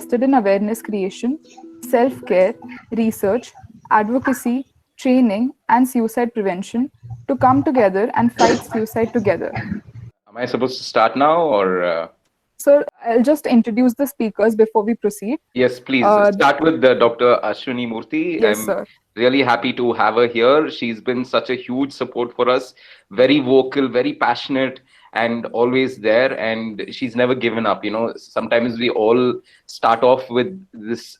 invested in awareness creation, self-care, research, advocacy, training, and suicide prevention to come together and fight suicide together. Am I supposed to start now or? So I'll just introduce the speakers before we proceed. Yes, please start with Dr. Ashwini Murthy. Yes, I'm sir. really happy to have her here. She's been such a huge support for us, very vocal, very passionate, and always there. And she's never given up. Sometimes we all start off with this,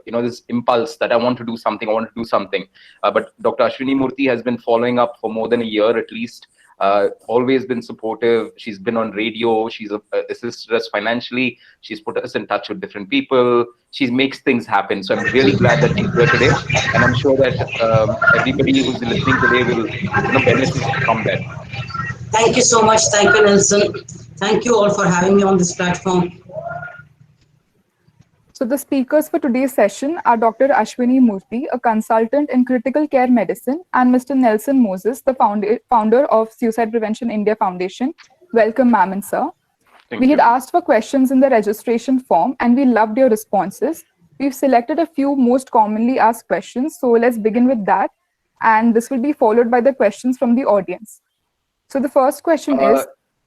this impulse that I want to do something, I want to do something. But Dr. Ashwini Murthy has been following up for more than a year at least. Always been supportive. She's been on radio. She's assisted us financially. She's put us in touch with different people. She makes things happen. So I'm really glad that she's here today, and I'm sure that everybody who's listening today will, benefit from that. Thank you so much. Thank you, Nelson. Thank you all for having me on this platform. So the speakers for today's session are Dr. Ashwini Murthy, a consultant in critical care medicine, and Mr. Nelson Moses, the founder of Suicide Prevention India Foundation. Welcome, ma'am and sir. We had asked for questions in the registration form, and we loved your responses. We've selected a few most commonly asked questions, so let's begin with that. And this will be followed by the questions from the audience. So the first question is...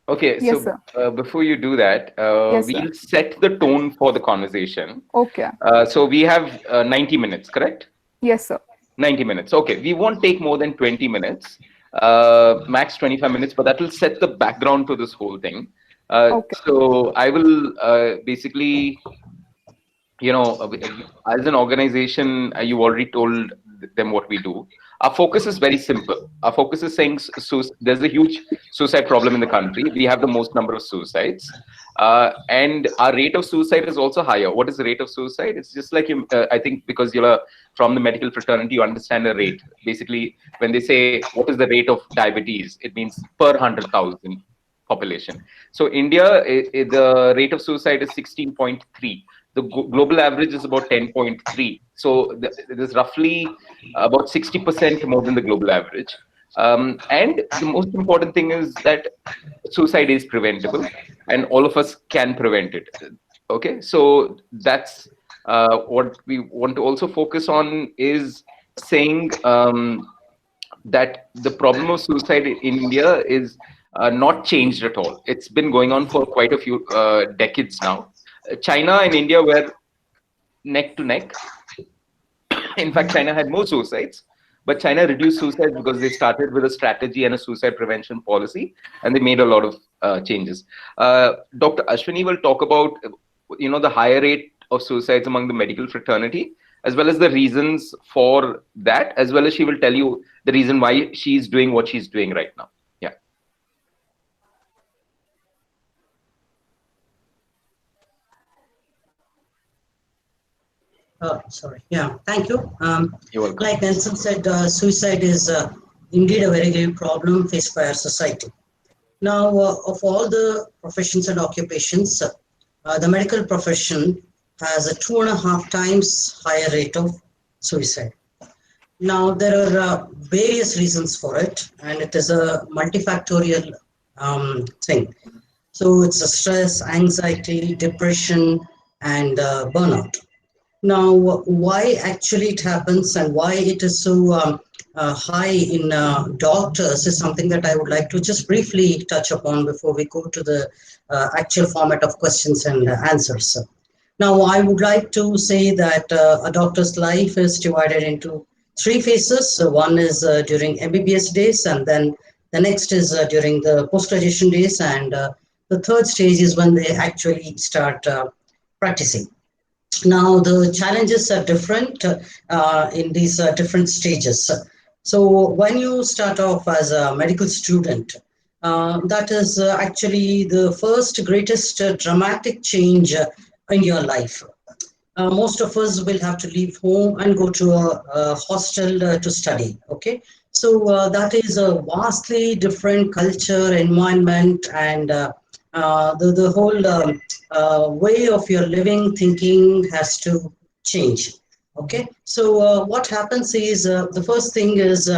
Okay, yes, so before you do that, yes, we'll set the tone for the conversation. Okay. So we have 90 minutes, correct? Yes, sir. 90 minutes. Okay, we won't take more than 20 minutes, max 25 minutes, but that will set the background to this whole thing. Okay. So I will basically, as an organization, you already told them what we do. Our focus is very simple. Our focus is saying there's a huge suicide problem in the country. We have the most number of suicides. And our rate of suicide is also higher. What is the rate of suicide? It's just like, I think because you're from the medical fraternity, you understand the rate. Basically, when they say, what is the rate of diabetes? It means per 100,000 population. So India, the rate of suicide is 16.3. The global average is about 10.3. So there's roughly about 60% more than the global average. And the most important thing is that suicide is preventable and all of us can prevent it. Okay, so that's what we want to also focus on is saying that the problem of suicide in India is not changed at all. It's been going on for quite a few decades now. China and India were neck to neck. In fact, China had more suicides, but China reduced suicides because they started with a strategy and a suicide prevention policy, and they made a lot of changes. Dr. Ashwini will talk about, the higher rate of suicides among the medical fraternity, as well as the reasons for that, as well as she will tell you the reason why she's doing what she's doing right now. Sorry. Yeah, thank you. You're welcome. Like Nelson said, suicide is indeed a very grave problem faced by our society. Now, of all the professions and occupations, the medical profession has a 2.5 times higher rate of suicide. Now, there are various reasons for it, and it is a multifactorial thing. So it's a stress, anxiety, depression, and burnout. Now, why actually it happens and why it is so high in doctors is something that I would like to just briefly touch upon before we go to the actual format of questions and answers. Now, I would like to say that a doctor's life is divided into 3 phases. So one is during MBBS days, and then the next is during the post-graduation days, and the third stage is when they actually start practicing. Now, the challenges are different in these different stages. So when you start off as a medical student, that is actually the first greatest dramatic change in your life. Most of us will have to leave home and go to a hostel to study. Okay, so that is a vastly different culture, environment, and the whole way of your living, thinking has to change. Okay, so what happens is the first thing is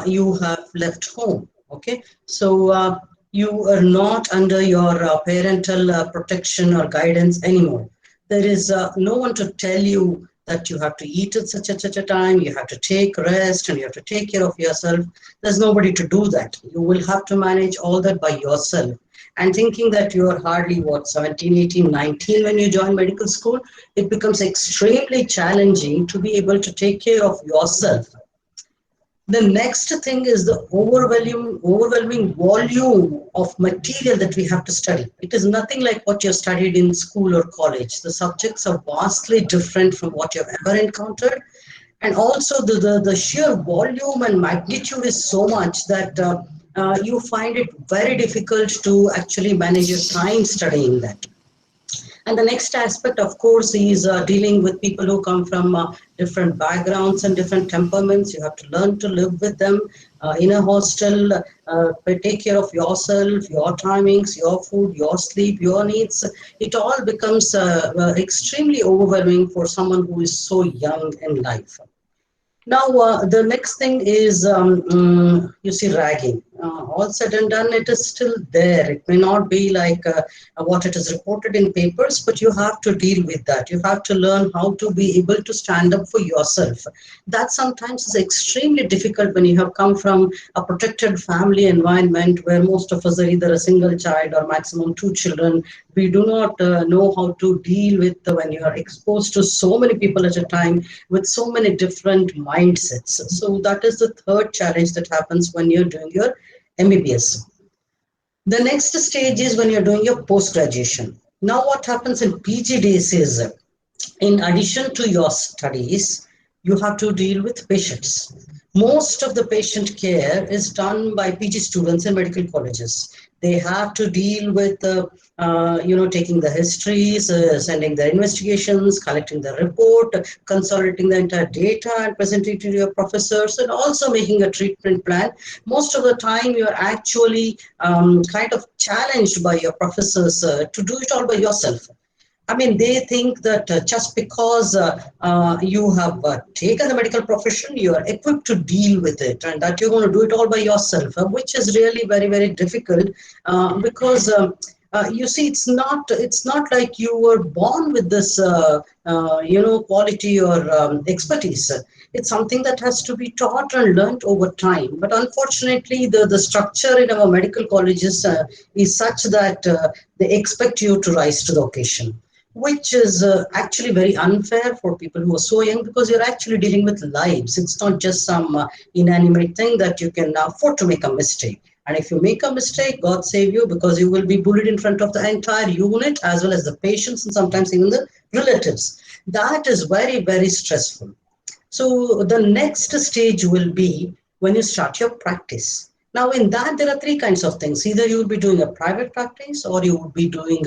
you have left home. Okay, so you are not under your parental protection or guidance anymore. There is no one to tell you that you have to eat at such a time, you have to take rest, and you have to take care of yourself. There's nobody to do that. You will have to manage all that by yourself. And thinking that you are hardly, what, 17, 18, 19 when you join medical school, it becomes extremely challenging to be able to take care of yourself. The next thing is the overwhelming volume of material that we have to study. It is nothing like what you studied in school or college. The subjects are vastly different from what you've ever encountered. And also the sheer volume and magnitude is so much that you find it very difficult to actually manage your time studying that. And the next aspect, of course, is dealing with people who come from different backgrounds and different temperaments. You have to learn to live with them in a hostel, take care of yourself, your timings, your food, your sleep, your needs. It all becomes extremely overwhelming for someone who is so young in life. Now, the next thing is, you see, ragging. All said and done, it is still there. It may not be like what it is reported in papers, but you have to deal with that. You have to learn how to be able to stand up for yourself. That sometimes is extremely difficult when you have come from a protected family environment where most of us are either a single child or maximum two children. We do not know how to deal with when you are exposed to so many people at a time with so many different mindsets. So that is the third challenge that happens when you're doing your MBBS. The next stage is when you're doing your post graduation. Now, what happens in PG days is, in addition to your studies, you have to deal with patients. Most of the patient care is done by PG students in medical colleges. They have to deal with, taking the histories, sending the investigations, collecting the report, consolidating the entire data and presenting it to your professors, and also making a treatment plan. Most of the time, you're actually kind of challenged by your professors to do it all by yourself. I mean, they think that just because you have taken the medical profession, you are equipped to deal with it, and that you're going to do it all by yourself, which is really very, very difficult because. You see, it's not like you were born with this, quality or expertise. It's something that has to be taught and learned over time. But unfortunately, the structure in our medical colleges is such that they expect you to rise to the occasion, which is actually very unfair for people who are so young, because you're actually dealing with lives. It's not just some inanimate thing that you can afford to make a mistake. And if you make a mistake, God save you, because you will be bullied in front of the entire unit as well as the patients and sometimes even the relatives. That is very, very stressful. So the next stage will be when you start your practice. Now, in that, there are three kinds of things. Either you will be doing a private practice, or you will be doing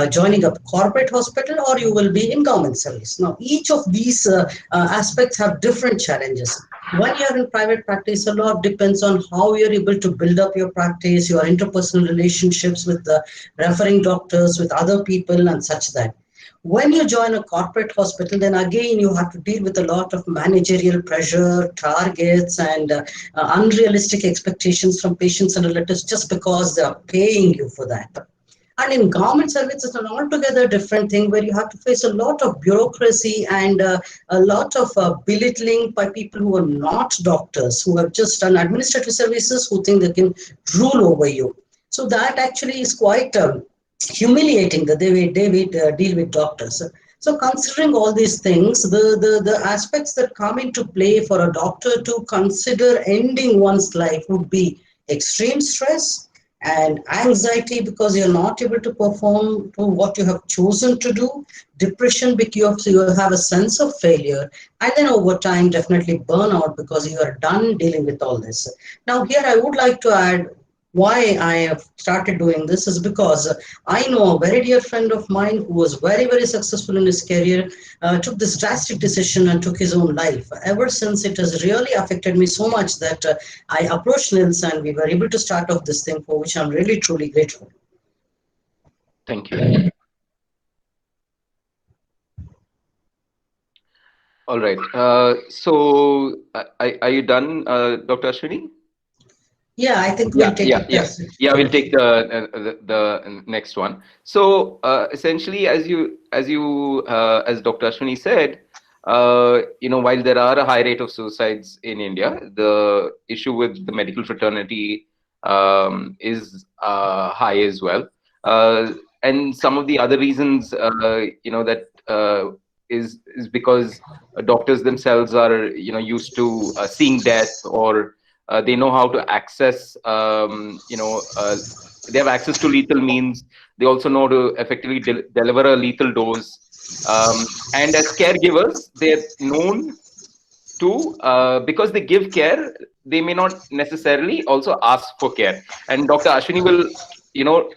joining a corporate hospital, or you will be in government service. Now, each of these aspects have different challenges. When you're in private practice, a lot depends on how you're able to build up your practice, your interpersonal relationships with the referring doctors, with other people, and such that. When you join a corporate hospital, then again you have to deal with a lot of managerial pressure, targets, and unrealistic expectations from patients and relatives just because they are paying you for that. And in government service, it's an altogether different thing where you have to face a lot of bureaucracy and a lot of belittling by people who are not doctors, who have just done administrative services, who think they can rule over you. So that actually is quite humiliating that they deal with doctors. So considering all these things, the aspects that come into play for a doctor to consider ending one's life would be extreme stress and anxiety because you're not able to perform to what you have chosen to do, depression because you have a sense of failure, and then over time definitely burnout because you are done dealing with all this. Now here I would like to add why I have started doing this is because I know a very dear friend of mine who was very, very successful in his career, took this drastic decision and took his own life. Ever since, it has really affected me so much that I approached Nils and we were able to start off this thing, for which I'm really, truly grateful. Thank you. All right. So, are you done, Dr. Ashwini? Yeah, I think we'll Yeah, take yeah, it yeah, yeah. We'll forward. take the next one. So essentially, as Dr. Ashwini said, while there are a high rate of suicides in India, the issue with the medical fraternity is high as well. And some of the other reasons, that is because doctors themselves are, used to seeing death, or they know how to access, they have access to lethal means. They also know to effectively deliver a lethal dose. And as caregivers, they're known to, because they give care, they may not necessarily also ask for care. And Dr. Ashwini will,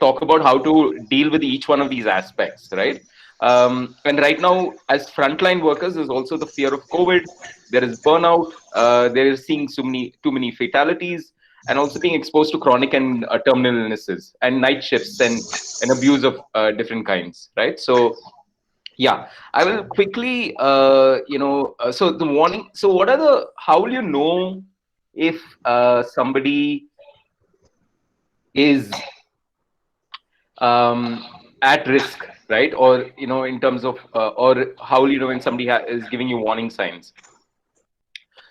talk about how to deal with each one of these aspects, right? And right now, as frontline workers, there's also the fear of COVID. There is burnout. There is seeing too many fatalities, and also being exposed to chronic and terminal illnesses, and night shifts, and abuse of different kinds, right? So yeah, I will quickly, so the warning. So what are the, how will you know if somebody is at risk, right? Or, in terms of, or how will you know when somebody is giving you warning signs?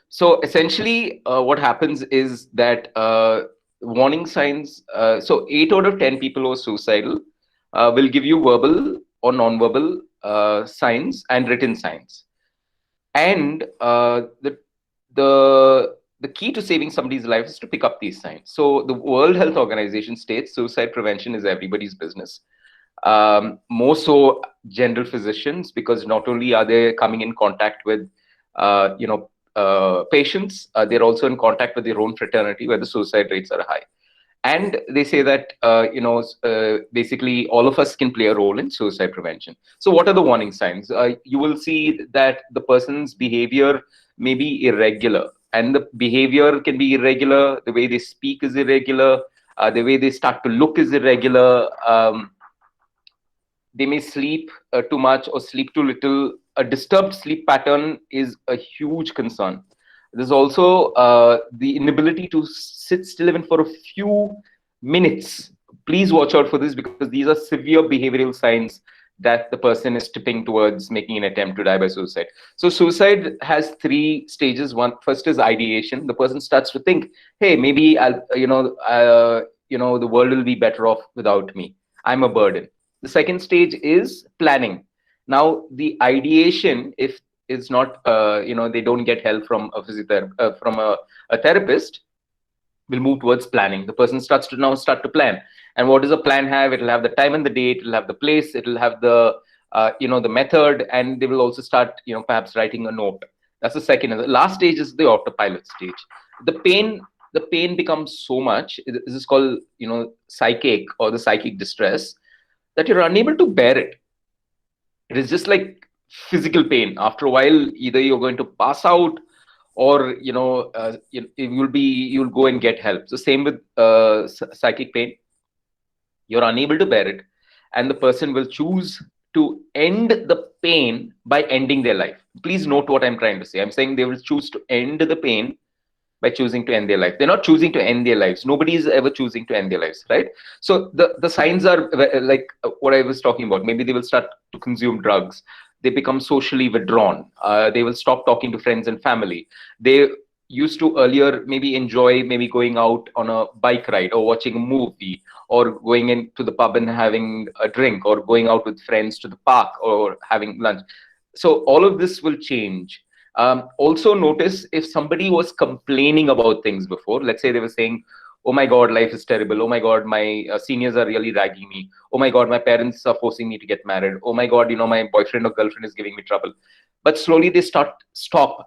So essentially, what happens is that warning signs, so 8 out of 10 people who are suicidal will give you verbal or non-verbal signs and written signs. And the key to saving somebody's life is to pick up these signs. So the World Health Organization states suicide prevention is everybody's business. More so general physicians, because not only are they coming in contact with patients, they're also in contact with their own fraternity where the suicide rates are high. And they say that basically all of us can play a role in suicide prevention. So what are the warning signs? You will see that the person's behavior may be irregular, and the behavior can be irregular. The way they speak is irregular. The way they start to look is irregular. They may sleep too much or sleep too little. A disturbed sleep pattern is a huge concern. There's also the inability to sit still even for a few minutes. Please watch out for this, because these are severe behavioral signs that the person is tipping towards making an attempt to die by suicide. So suicide has 3 stages. First is ideation. The person starts to think, hey, maybe the world will be better off without me. I'm a burden. The second stage is planning. Now, the ideation, if it's not, they don't get help from a from a therapist, will move towards planning. The person starts to plan. And what does a plan have? It'll have the time and the date. It'll have the place. It'll have the, the method, and they will also start, perhaps writing a note. That's the second. And the last stage is the autopilot stage. The pain becomes so much. This is called, psychic, or the psychic distress, that you're unable to bear it. It is just like physical pain. After a while, either you're going to pass out, or you'll go and get help. So same with psychic pain. You're unable to bear it, and the person will choose to end the pain by ending their life. Please note what I'm trying to say. I'm saying they will choose to end the pain by choosing to end their life. They're not choosing to end their lives. Nobody is ever choosing to end their lives, right? So the signs are like what I was talking about. Maybe they will start to consume drugs. They become socially withdrawn. They will stop talking to friends and family. They used to earlier maybe enjoy maybe going out on a bike ride, or watching a movie, or going into the pub and having a drink, or going out with friends to the park, or having lunch. So all of this will change. Also notice if somebody was complaining about things before. Let's say they were saying, oh my God, life is terrible. Oh my God, my seniors are really ragging me. Oh my God, my parents are forcing me to get married. Oh my God, my boyfriend or girlfriend is giving me trouble. But slowly they stop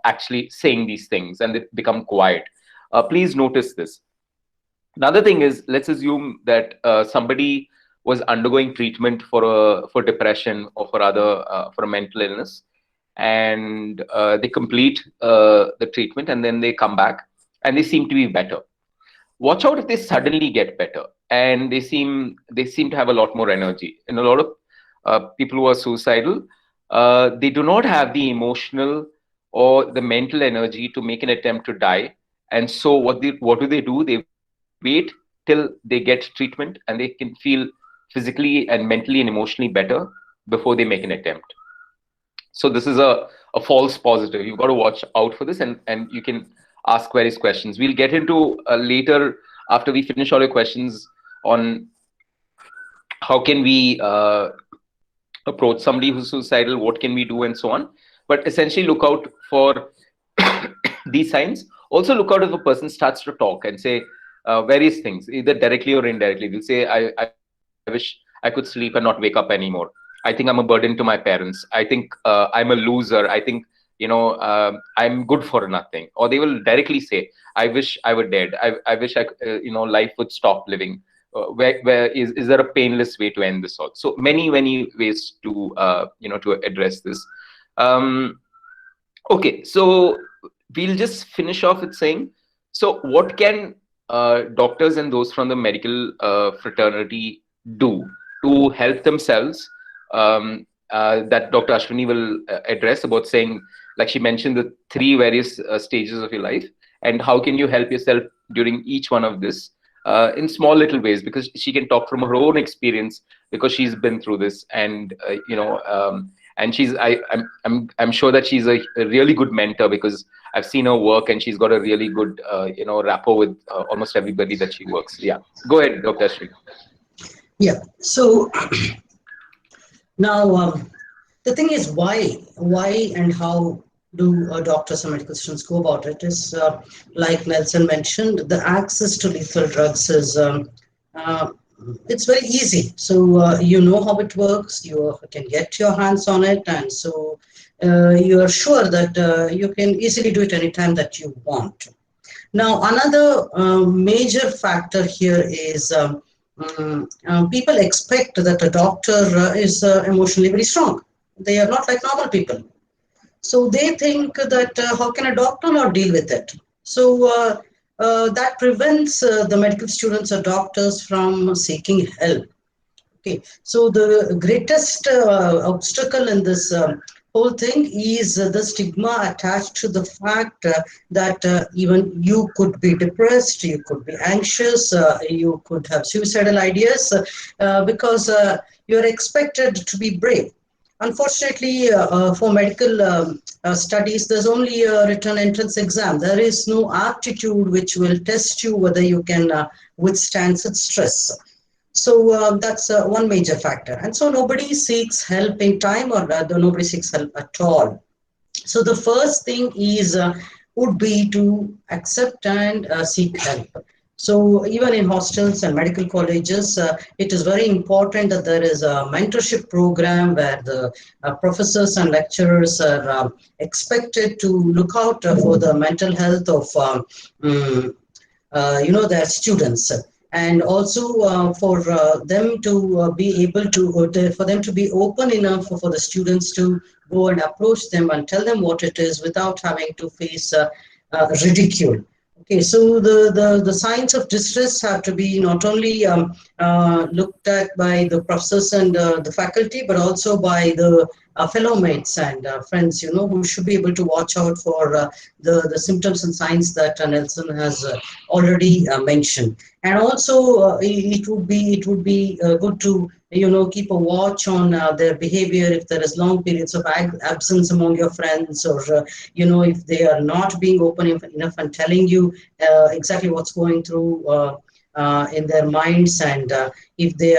actually saying these things, and they become quiet. Please notice this. Another thing is, let's assume that somebody was undergoing treatment for depression, or for a mental illness, and they complete the treatment, and then they come back and they seem to be better. Watch out if they suddenly get better and they seem to have a lot more energy. And a lot of people who are suicidal, they do not have the emotional or the mental energy to make an attempt to die. And so what do they do? They wait till they get treatment and they can feel physically and mentally and emotionally better before they make an attempt. So this is a false positive. You've got to watch out for this, and you can ask various questions. We'll get into later, after we finish all your questions, on how can we approach somebody who's suicidal, what can we do, and so on. But essentially, look out for these signs. Also, look out if a person starts to talk and say various things, either directly or indirectly. They'll say, I wish I could sleep and not wake up anymore. I think I'm a burden to my parents. I think I'm a loser. I think, I'm good for nothing. Or they will directly say, I wish I were dead. I wish life would stop living. Where is there a painless way to end this all? So many ways to to address this. Okay, so we'll just finish off with saying, so what can doctors and those from the medical fraternity do to help themselves, that Dr. Ashwini will address, about saying, like she mentioned, the three various stages of your life, and how can you help yourself during each one of this in small little ways, because she can talk from her own experience, because she's been through this, and and I'm sure that she's a really good mentor, because I've seen her work and she's got a really good rapport with almost everybody that she works. Yeah, go ahead, Dr. Ashwini. Yeah. So now the thing is, why and how do doctors and medical students go about it is, like Nelson mentioned, the access to lethal drugs is it's very easy. So you know how it works, you can get your hands on it, and so you are sure that you can easily do it anytime that you want. Now, another major factor here is people expect that a doctor is emotionally very strong. They are not like normal people. So they think that how can a doctor not deal with it? So that prevents the medical students or doctors from seeking help. Okay, so the greatest obstacle in this whole thing is the stigma attached to the fact that even you could be depressed, you could be anxious, you could have suicidal ideas, because you're expected to be brave. Unfortunately, for medical studies, there's only a written entrance exam. There is no aptitude which will test you whether you can withstand such stress. So that's one major factor. And so nobody seeks help in time, or nobody seeks help at all. So the first thing is would be to accept and seek help. So even in hostels and medical colleges, it is very important that there is a mentorship program where the professors and lecturers are expected to look out for the mental health of their students, and also for them to be able to for them to be open enough for the students to go and approach them and tell them what it is without having to face ridicule. Okay, so the signs of distress have to be not only looked at by the professors and the faculty, but also by the fellow mates and friends, who should be able to watch out for the symptoms and signs that Nelson has already mentioned. And also, it would be good to keep a watch on their behavior. If there is long periods of absence among your friends, or if they are not being open enough and telling you exactly what's going through in their minds, and if they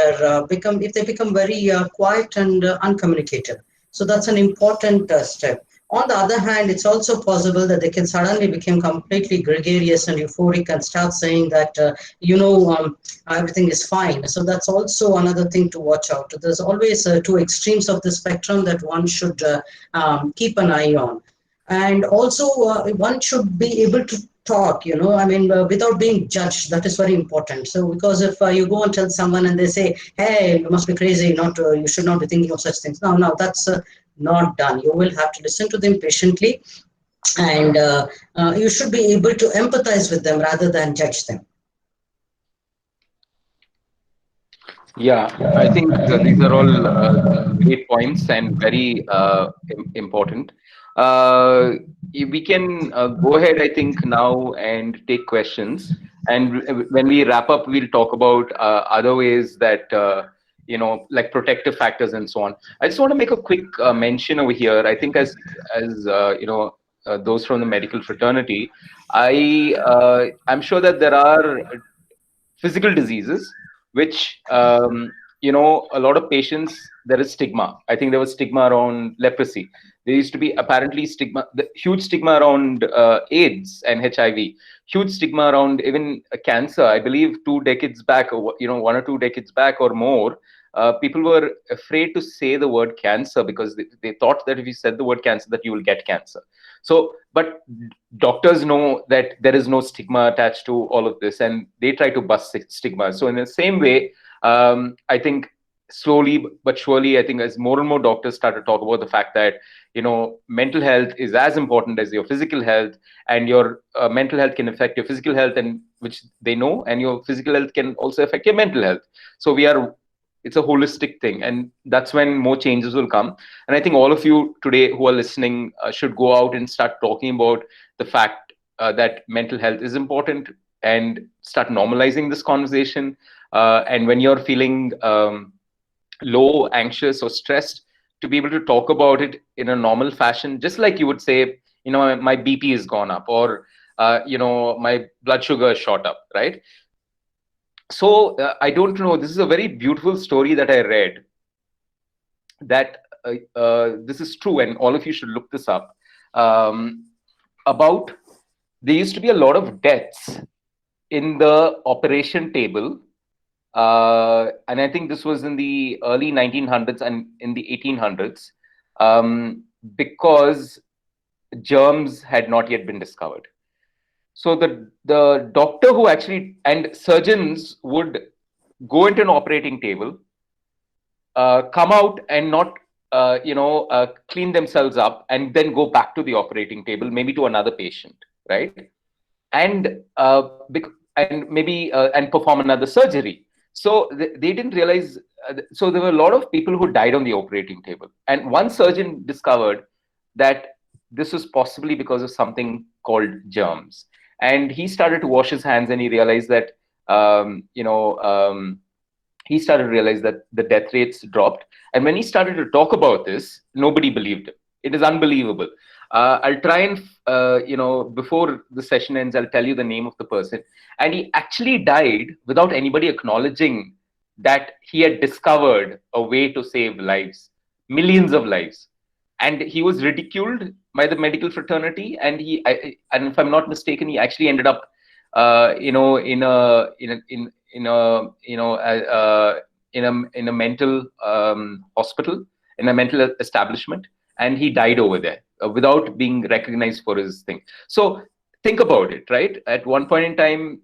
become very quiet and uncommunicative. So that's an important step. On the other hand, it's also possible that they can suddenly become completely gregarious and euphoric and start saying that, everything is fine. So that's also another thing to watch out. There's always two extremes of the spectrum that one should keep an eye on. And also, one should be able to talk, without being judged. That is very important. So, because if you go and tell someone and they say, hey, you must be crazy, you should not be thinking of such things. No, that's not done. You will have to listen to them patiently, and you should be able to empathize with them rather than judge them. Yeah, I think these are all great points and very important. We can go ahead, I think, now and take questions. And when we wrap up, we'll talk about other ways that, like protective factors and so on. I just want to make a quick mention over here. I think as those from the medical fraternity, I'm sure that there are physical diseases which a lot of patients, there is stigma. I think there was stigma around leprosy. There used to be apparently huge stigma around AIDS and HIV, huge stigma around even cancer. I believe 2 decades back, or 1 or 2 decades back or more, people were afraid to say the word cancer because they thought that if you said the word cancer, that you will get cancer. So, but doctors know that there is no stigma attached to all of this, and they try to bust stigma. So in the same way, I think slowly but surely, I think as more and more doctors start to talk about the fact that, mental health is as important as your physical health, and your mental health can affect your physical health, and which they know, and your physical health can also affect your mental health. So it's a holistic thing, and that's when more changes will come. And I think all of you today who are listening should go out and start talking about the fact that mental health is important, and start normalizing this conversation. And when you're feeling low, anxious, or stressed, to be able to talk about it in a normal fashion, just like you would say, my BP has gone up, or my blood sugar shot up, right? So I don't know, this is a very beautiful story that I read, that this is true, and all of you should look this up, about there used to be a lot of deaths in the operation table, and I think this was in the early 1900s and in the 1800s, because germs had not yet been discovered. So the doctor who actually, and surgeons would go into an operating table, come out and not clean themselves up, and then go back to the operating table, maybe to another patient, right? And maybe perform another surgery. So they didn't realize. So there were a lot of people who died on the operating table, and one surgeon discovered that this was possibly because of something called germs. And he started to wash his hands, and he realized that he started to realize that the death rates dropped. And when he started to talk about this, nobody believed him. It is unbelievable. I'll try and before the session ends, I'll tell you the name of the person. And he actually died without anybody acknowledging that he had discovered a way to save lives, millions of lives. And he was ridiculed by the medical fraternity, and and if I'm not mistaken, he actually ended up in a mental hospital, in a mental establishment, and he died over there without being recognized for his thing. So think about it, right? At one point in time,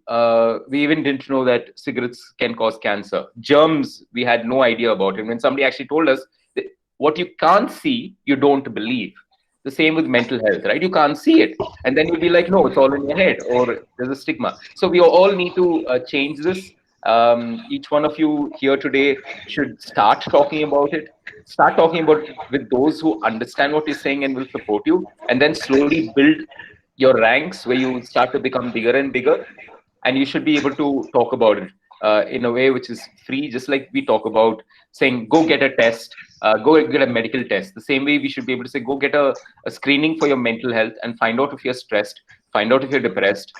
we even didn't know that cigarettes can cause cancer. Germs, we had no idea about it. When somebody actually told us that what you can't see, you don't believe. The same with mental health, right? You can't see it, and then you'll be like, no, it's all in your head, or there's a stigma. So we all need to change this. Each one of you here today should start talking about it. Start talking about it with those who understand what you're saying and will support you, and then slowly build your ranks where you start to become bigger and bigger. And you should be able to talk about it in a way which is free, just like we talk about saying, go get a test, go get a medical test. The same way we should be able to say, go get a screening for your mental health and find out if you're stressed, find out if you're depressed,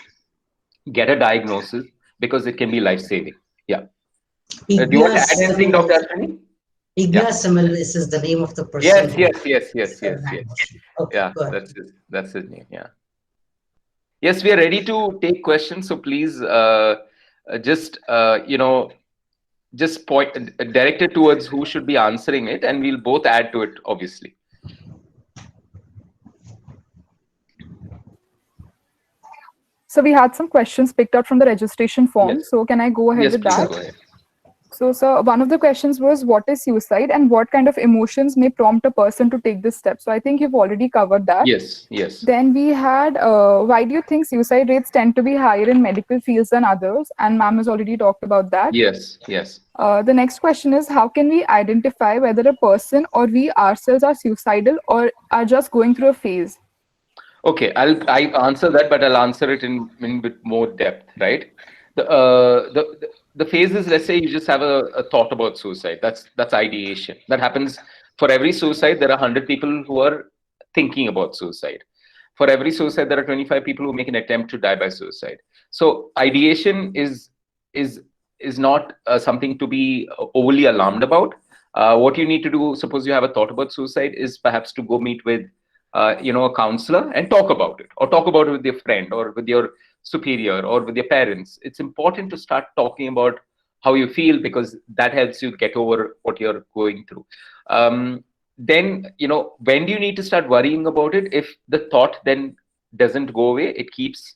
get a diagnosis, because it can be life-saving. Yeah. Do you want to add anything, Dr. Ashwini? Ignace Semmelweis is the name of the person. Yes. Okay, Yeah, that's his name. Yeah. Yes, we are ready to take questions. So please, just point direct it towards who should be answering it, and we'll both add to it, obviously. So we had some questions picked out from the registration form. Yes. So can I go ahead Yes, with please that? go ahead. So, sir, one of the questions was, what is suicide and what kind of emotions may prompt a person to take this step? So I think you've already covered that. Yes. Then we had, why do you think suicide rates tend to be higher in medical fields than others? And ma'am has already talked about that. Yes. The next question is, how can we identify whether a person or we ourselves are suicidal or are just going through a phase? Okay, I answer that, but I'll answer it in with more depth, right? The phase is, let's say you just have a thought about suicide. That's ideation. That happens for every suicide. There are 100 people who are thinking about suicide. For every suicide, there are 25 people who make an attempt to die by suicide. So ideation is is not something to be overly alarmed about. What you need to do, suppose you have a thought about suicide, is perhaps to go meet with a counselor and talk about it, or talk about it with your friend or with your superior or with your parents. It's important to start talking about how you feel, because that helps you get over what you're going through. Then, when do you need to start worrying about it? If the thought then doesn't go away, it keeps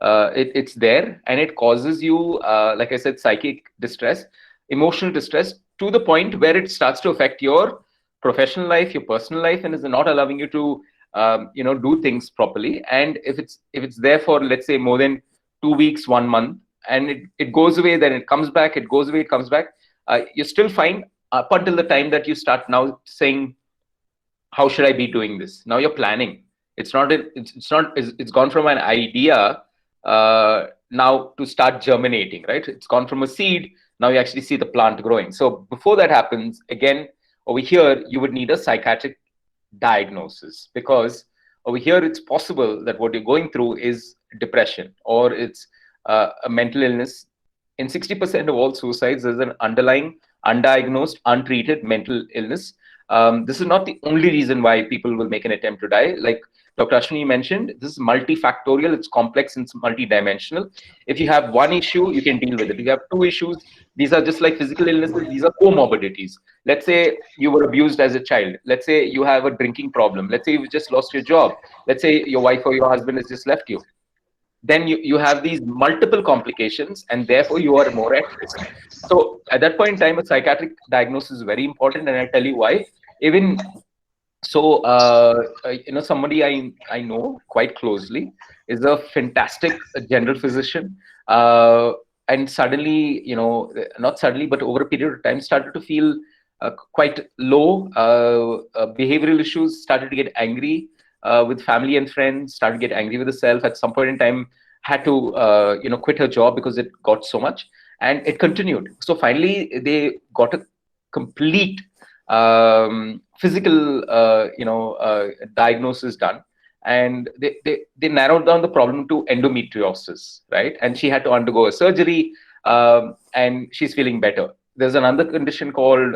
it's there, and it causes you, like I said, psychic distress, emotional distress, to the point where it starts to affect your professional life, your personal life, and is not allowing you to do things properly. And if it's there for, let's say, more than 2 weeks, 1 month, and it goes away, then it comes back, it goes away, it comes back, you're still fine up until the time that you start now saying, how should I be doing this? Now you're planning. It's gone from an idea now to start germinating, right? It's gone from a seed, now you actually see the plant growing. So before that happens, again, over here you would need a psychiatric diagnosis, because over here it's possible that what you're going through is depression, or it's a mental illness. In 60% of all suicides, there's an underlying undiagnosed, untreated mental illness. This is not the only reason why people will make an attempt to die. Like Dr. Ashwini mentioned, this is multifactorial, it's complex, and it's multidimensional. If you have one issue, you can deal with it. If you have two issues, these are just like physical illnesses, these are comorbidities. Let's say you were abused as a child. Let's say you have a drinking problem. Let's say you've just lost your job. Let's say your wife or your husband has just left you. Then you have these multiple complications, and therefore you are more at risk. So at that point in time, a psychiatric diagnosis is very important, and I'll tell you why. Even so, somebody I know quite closely is a fantastic general physician, and suddenly, not suddenly, but over a period of time, started to feel quite low. Behavioral issues, started to get angry with family and friends, started to get angry with herself. At some point in time, had to quit her job because it got so much, and it continued. So finally, they got a complete physical diagnosis done, and they narrowed down the problem to endometriosis, right? And she had to undergo a surgery, and she's feeling better. There's another condition called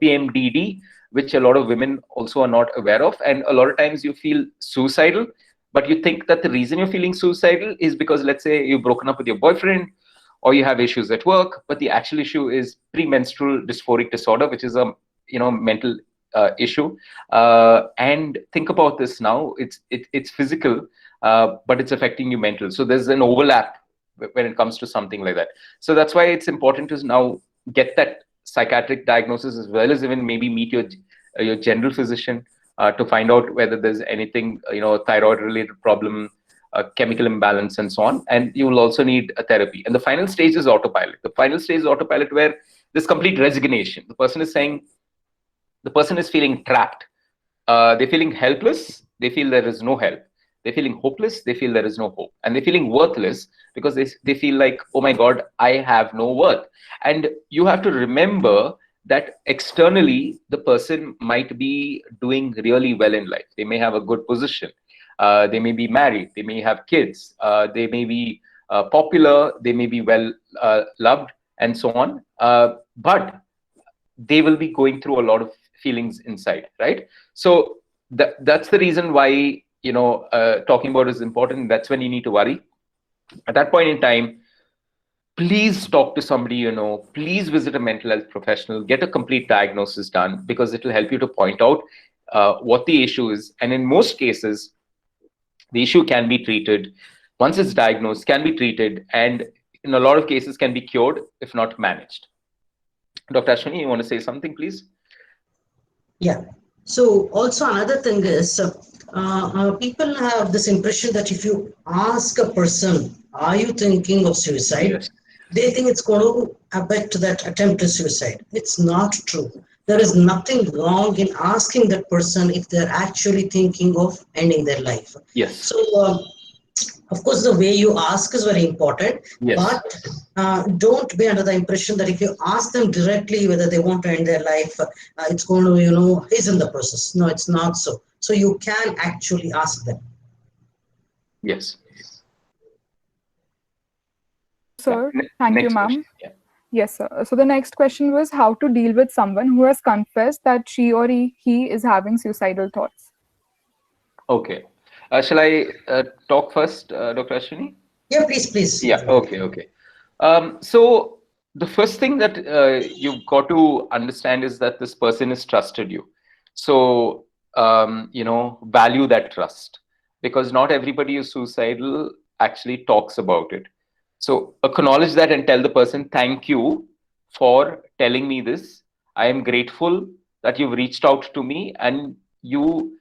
PMDD, which a lot of women also are not aware of. And a lot of times you feel suicidal, but you think that the reason you're feeling suicidal is because, let's say, you've broken up with your boyfriend, or you have issues at work, but the actual issue is premenstrual dysphoric disorder, which is a mental issue. And think about this now, it's physical, but it's affecting you mental. So there's an overlap when it comes to something like that. So that's why it's important to now get that psychiatric diagnosis, as well as even maybe meet your general physician to find out whether there's anything, thyroid related problem, chemical imbalance, and so on. And you will also need a therapy. And the final stage is autopilot. The final stage is autopilot, where there's complete resignation. The person is saying, the person is feeling trapped. They're feeling helpless. They feel there is no help. They're feeling hopeless. They feel there is no hope. And they're feeling worthless, because they feel like, oh my God, I have no worth. And you have to remember that externally, the person might be doing really well in life. They may have a good position. They may be married. They may have kids. They may be popular. They may be well loved, and so on. But they will be going through a lot of feelings inside, right? So that's the reason why talking about it is important. That's when you need to worry. At that point in time, please talk to somebody please visit a mental health professional, get a complete diagnosis done, because it will help you to point out what the issue is. And in most cases, the issue can be treated. Once it's diagnosed, can be treated, and in a lot of cases can be cured, if not managed. Dr. Ashwini, you want to say something, please? Yeah. So also another thing is, people have this impression that if you ask a person, are you thinking of suicide? Yes. They think it's going to affect that attempt to suicide. It's not true. there is nothing wrong in asking that person if they're actually thinking of ending their life. Yes. So, of course, the way you ask is very important, Yes. but don't be under the impression that if you ask them directly whether they want to end their life, it's going to, hasten the process. No, it's not so. So you can actually ask them. Yes. Sir, thank you, Next question. ma'am. Yeah. Yes, sir. So the next question was how to deal with someone who has confessed that she or he is having suicidal thoughts. Okay. Shall I talk first, Dr. Ashwini? Yeah, please, please. Yeah. Okay. Okay. So the first thing that you've got to understand is that this person has trusted you. So value that trust, because not everybody who's suicidal actually talks about it. So acknowledge that and tell the person, thank you for telling me this. I am grateful that you've reached out to me and you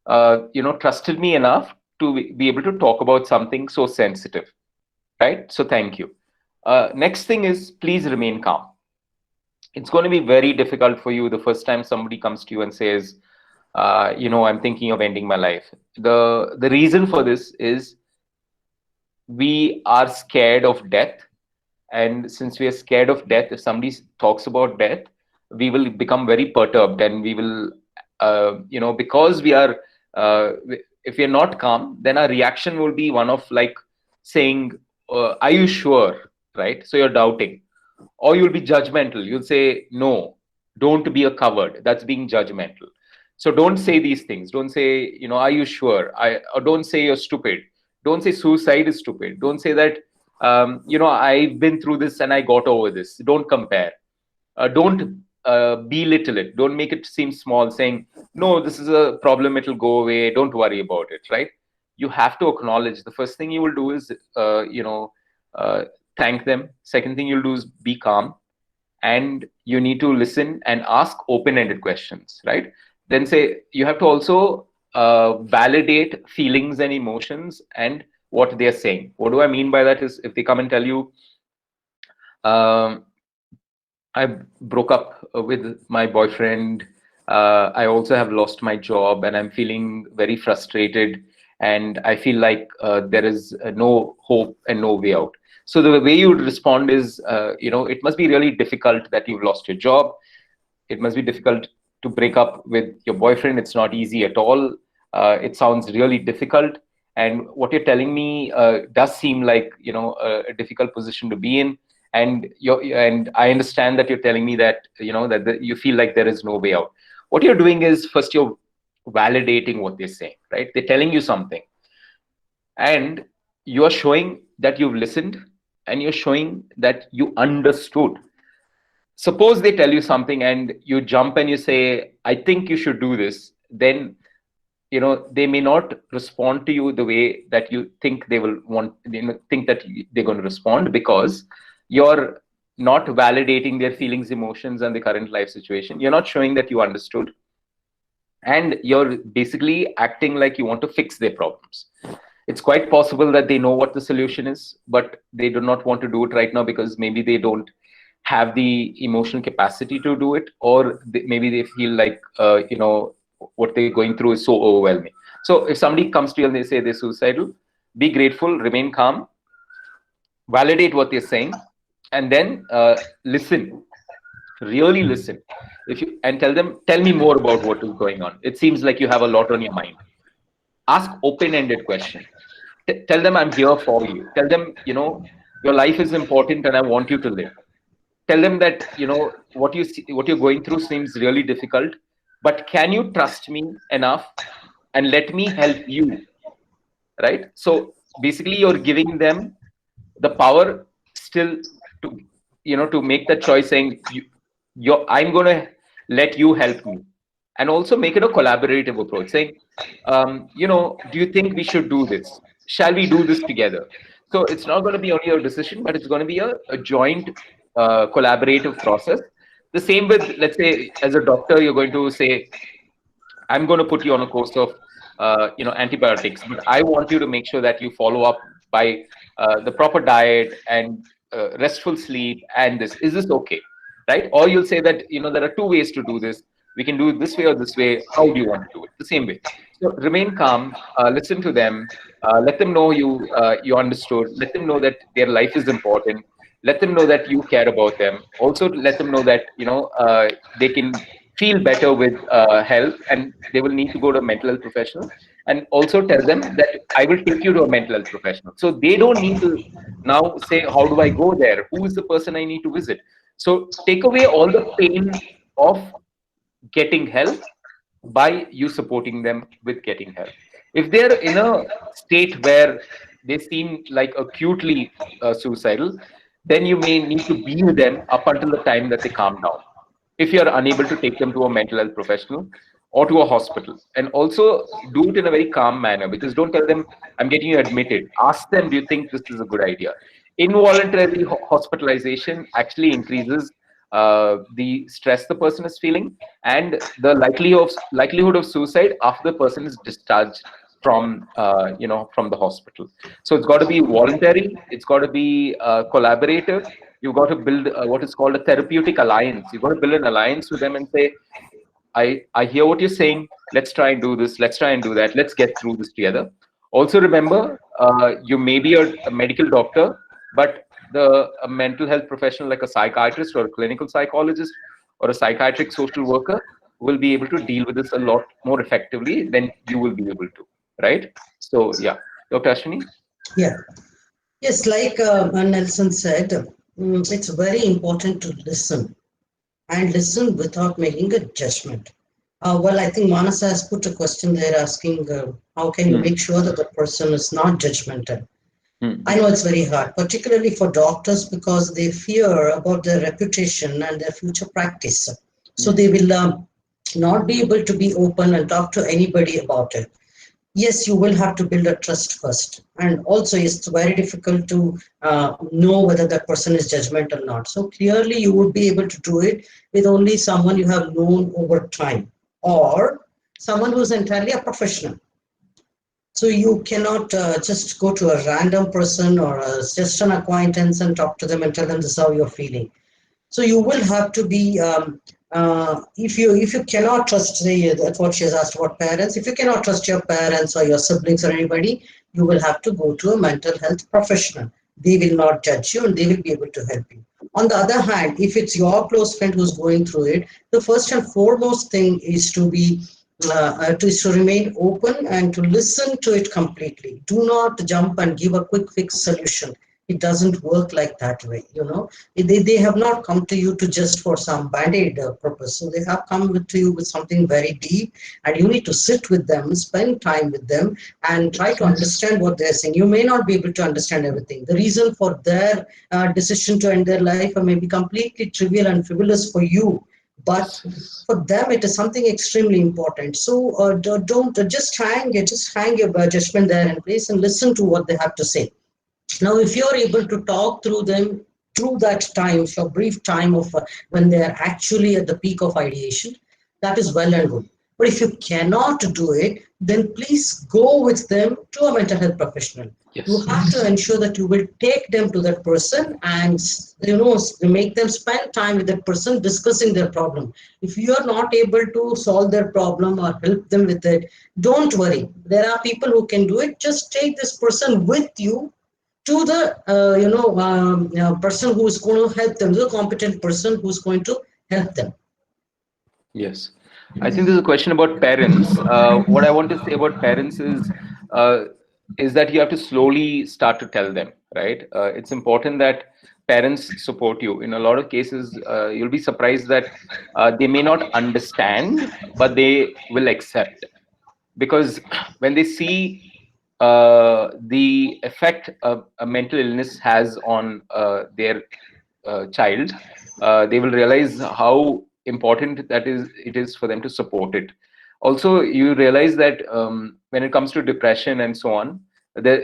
trusted me enough to be able to talk about something so sensitive, right? So thank you. Next thing is, please remain calm. It's going to be very difficult for you the first time somebody comes to you and says, I'm thinking of ending my life. The reason for this is we are scared of death, and since we are scared of death, if somebody talks about death, we will become very perturbed, and we will because we are if we are not calm, then our reaction will be one of like saying, are you sure, right? So you're doubting, or you'll be judgmental. You'll say, no, don't be a coward. That's being judgmental. So don't say these things. Don't say, are you sure? Or don't say you're stupid. Don't say suicide is stupid. Don't say that, I've been through this and I got over this. Don't compare. Don't belittle it. Don't make it seem small, saying, no, this is a problem. It'll go away. Don't worry about it, right? You have to acknowledge. The first thing you will do is, thank them. Second thing you'll do is be calm, and you need to listen and ask open-ended questions, right? Then say, you have to also validate feelings and emotions and what they're saying. What do I mean by that is, if they come and tell you, I broke up with my boyfriend, I also have lost my job, and I'm feeling very frustrated, and I feel like there is no hope and no way out. So the way you would respond is, it must be really difficult that you've lost your job. It must be difficult to break up with your boyfriend. It's not easy at all. It sounds really difficult. And what you're telling me does seem like, a difficult position to be in. And I understand that you're telling me that, that you feel like there is no way out. What you're doing is, first you're validating what they're saying, right? They're telling you something, and you're showing that you've listened, and you're showing that you understood. Suppose they tell you something and you jump and you say, I think you should do this, then they may not respond to you the way that you think they will want, think that they're going to respond, because you're not validating their feelings, emotions, and the current life situation. You're not showing that you understood, and you're basically acting like you want to fix their problems. It's quite possible that they know what the solution is, but they do not want to do it right now because maybe they don't have the emotional capacity to do it, or maybe they feel like what they're going through is so overwhelming. So if somebody comes to you and they say they're suicidal, be grateful, remain calm, validate what they're saying, and then listen, really listen. And tell me more about what is going on. It seems like you have a lot on your mind. Ask open-ended questions. Tell them, I'm here for you. Tell them, your life is important and I want you to live. Tell them that, what you're going through seems really difficult, but can you trust me enough and let me help you, right? So basically you're giving them the power still to, to make that choice, saying, I'm going to let you help me. And also make it a collaborative approach, saying, do you think we should do this? Shall we do this together? So it's not going to be only your decision, but it's going to be a joint collaborative process. The same with, let's say, as a doctor, you're going to say, I'm going to put you on a course of antibiotics, but I want you to make sure that you follow up by the proper diet and restful sleep, and this. Is this okay? right? Or you'll say that, there are two ways to do this. We can do it this way or this way. How do you want to do it? The same way. So remain calm, listen to them, let them know you understood, let them know that their life is important, let them know that you care about them. Also let them know that, they can feel better with help, and they will need to go to a mental health professional. And also tell them that I will take you to a mental health professional. So they don't need to now say, how do I go there? Who is the person I need to visit? So take away all the pain of getting help by you supporting them with getting help. If they're in a state where they seem like acutely suicidal, then you may need to be with them up until the time that they calm down. If you're unable to take them to a mental health professional or to a hospital, and also do it in a very calm manner, because don't tell them, I'm getting you admitted. Ask them, do you think this is a good idea? Involuntary hospitalization actually increases the stress the person is feeling, and the likelihood of suicide after the person is discharged from from the hospital. So it's got to be voluntary, it's got to be collaborative. You've got to build what is called a therapeutic alliance. You've got to build an alliance with them and say, I hear what you're saying. Let's try and do this. Let's try and do that. Let's get through this together. Also remember, you may be a medical doctor, but a mental health professional like a psychiatrist or a clinical psychologist or a psychiatric social worker will be able to deal with this a lot more effectively than you will be able to, right? So yeah, Dr. Ashwini? Yeah. Yes, like Nelson said, it's very important to listen and listen without making a judgment. Well, I think Manas has put a question there asking, how can you make sure that the person is not judgmental? I know it's very hard, particularly for doctors, because they fear about their reputation and their future practice. So they will not be able to be open and talk to anybody about it. Yes, you will have to build a trust first. And also, it's very difficult to know whether that person is judgmental or not. So clearly, you would be able to do it with only someone you have known over time, or someone who is entirely a professional. So you cannot just go to a random person or just an acquaintance and talk to them and tell them this is how you're feeling. So you will have to be if you cannot trust, say that's what she has asked about parents. If you cannot trust your parents or your siblings or anybody, you will have to go to a mental health professional. They will not judge you and they will be able to help you. On the other hand, if it's your close friend who's going through it, the first and foremost thing is to be to remain open and to listen to it completely. Do not jump and give a quick fix solution. It doesn't work like that way. They have not come to you to just for some band-aid purpose. So they have come to you with something very deep, and you need to sit with them, spend time with them, and try to understand what they're saying. You may not be able to understand everything. The reason for their decision to end their life may be completely trivial and frivolous for you, but for them it is something extremely important. So don't just hang your judgment there in place and listen to what they have to say. Now, if you're able to talk through them through that time, for a brief time of when they are actually at the peak of ideation, that is well and good. But if you cannot do it, then please go with them to a mental health professional. Yes. You have to ensure that you will take them to that person and make them spend time with that person discussing their problem. If you are not able to solve their problem or help them with it, don't worry. There are people who can do it. Just take this person with you to the person who is going to help them, the competent person who is going to help them. Yes, I think there's a question about parents. What I want to say about parents is that you have to slowly start to tell them, right? It's important that parents support you. In a lot of cases, you'll be surprised that they may not understand, but they will accept, because when they see the effect a mental illness has on their child, they will realize how important it is for them to support it. Also, you realize that when it comes to depression and so on,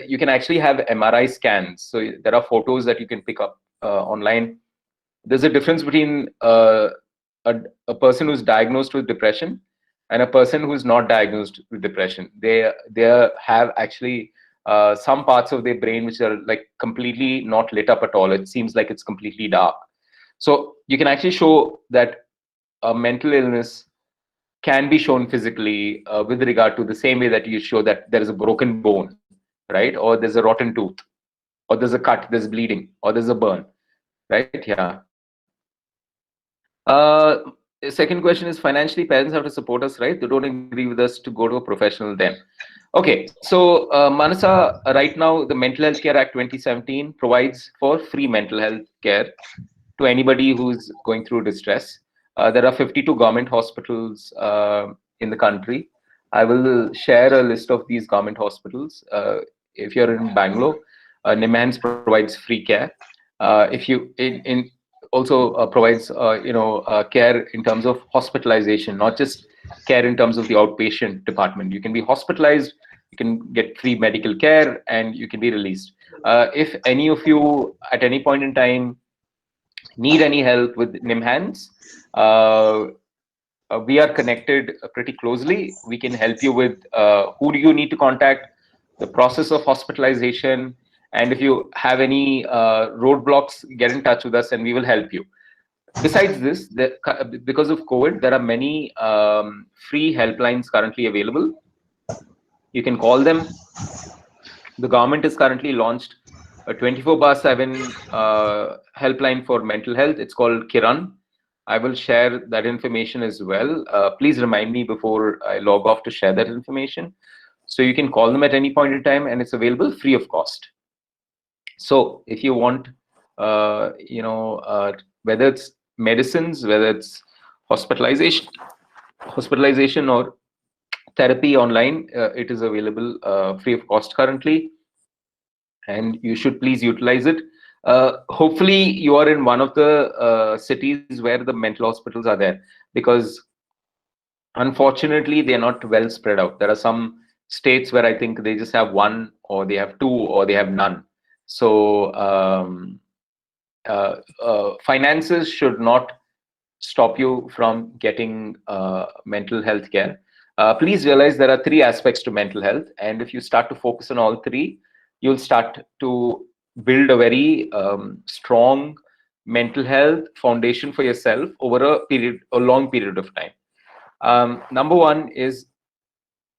you can actually have MRI scans. So there are photos that you can pick up online. There's a difference between a person who's diagnosed with depression and a person who's not diagnosed with depression. They have actually some parts of their brain which are like completely not lit up at all. It seems like it's completely dark. So you can actually show that a mental illness can be shown physically with regard to the same way that you show that there is a broken bone, right? Or there's a rotten tooth, or there's a cut, there's bleeding, or there's a burn, right? Yeah. Second question is, financially, parents have to support us, right? They don't agree with us to go to a professional then. Okay, so Manasa, right now, the Mental Health Care Act 2017 provides for free mental health care to anybody who's going through distress. There are 52 government hospitals in the country. I will share a list of these government hospitals. If you're in Bangalore, NIMHANS provides free care. If you in also provides care in terms of hospitalization, not just care in terms of the outpatient department. You can be hospitalized, you can get free medical care, and you can be released. If any of you at any point in time need any help with NIMHANS, we are connected pretty closely. We can help you with who do you need to contact, the process of hospitalization, and if you have any roadblocks, get in touch with us and we will help you. Besides this, because of COVID, there are many free helplines currently available. You can call them. The government has currently launched a 24/7 helpline for mental health. It's called Kiran. I will share that information as well. Please remind me before I log off to share that information. So you can call them at any point in time, and it's available free of cost. So if you want, whether it's medicines, whether it's hospitalization or therapy online, it is available free of cost currently, and you should please utilize it. Hopefully you are in one of the cities where the mental hospitals are there, because unfortunately they're not well spread out. There are some states where I think they just have one, or they have two, or they have none. So finances should not stop you from getting mental health care. Please realize there are three aspects to mental health, and if you start to focus on all three, you'll start to build a very strong mental health foundation for yourself over a long period of time. Number one is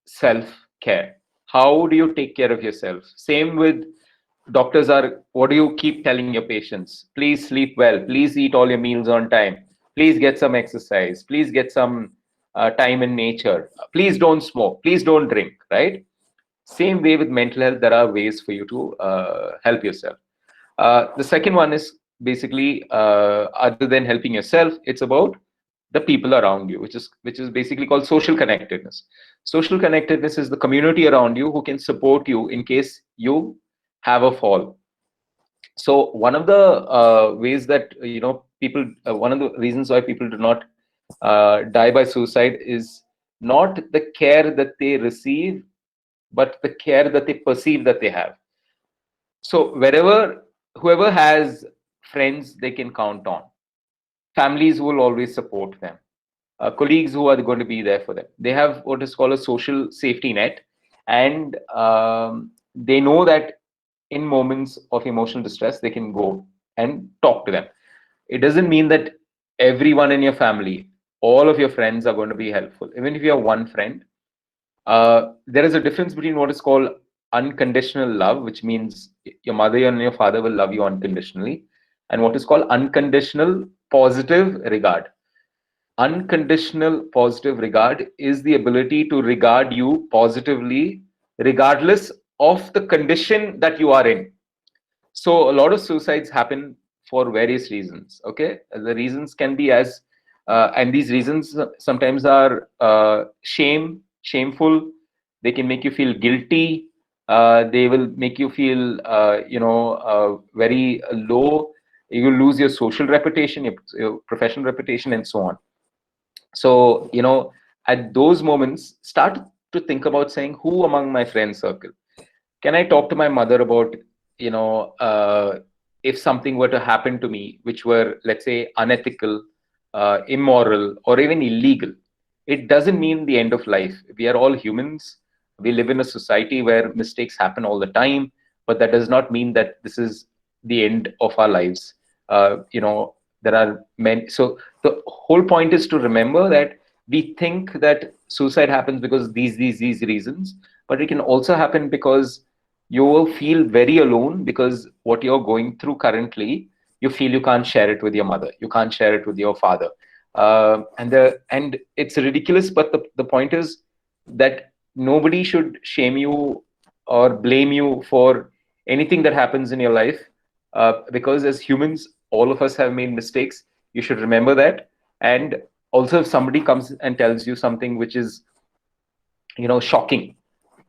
self-care. How do you take care of yourself? Same with doctors are, what do you keep telling your patients? Please sleep well. Please eat all your meals on time. Please get some exercise. Please get some time in nature. Please don't smoke. Please don't drink, right? Same way with mental health, there are ways for you to help yourself. The second one is basically, other than helping yourself, it's about the people around you, which is basically called social connectedness. Social connectedness is the community around you who can support you in case you have a fall. So one of the ways that people, one of the reasons why people do not die by suicide is not the care that they receive, but the care that they perceive that they have. So whoever has friends they can count on, families who will always support them, colleagues who are going to be there for them. They have what is called a social safety net, and they know that in moments of emotional distress, they can go and talk to them. It doesn't mean that everyone in your family, all of your friends are going to be helpful. Even if you have one friend, there is a difference between what is called unconditional love, which means your mother and your father will love you unconditionally, and what is called unconditional positive regard. Unconditional positive regard is the ability to regard you positively regardless of the condition that you are in. So a lot of suicides happen for various reasons. Okay, the reasons can be and these reasons sometimes are shameful. They can make you feel guilty. They will make you feel very low. You will lose your social reputation, your professional reputation, and so on. So at those moments, start to think about saying, who among my friend circle can I talk to my mother about, if something were to happen to me, which were, let's say, unethical, immoral, or even illegal. It doesn't mean the end of life. We are all humans. We live in a society where mistakes happen all the time, but that does not mean that this is the end of our lives. there are many. So the whole point is to remember that we think that suicide happens because these reasons, but it can also happen because you will feel very alone, because what you're going through currently, you feel you can't share it with your mother, you can't share it with your father, and it's ridiculous. But the point is that nobody should shame you or blame you for anything that happens in your life, because as humans, all of us have made mistakes. You should remember that. And also, if somebody comes and tells you something which is, shocking,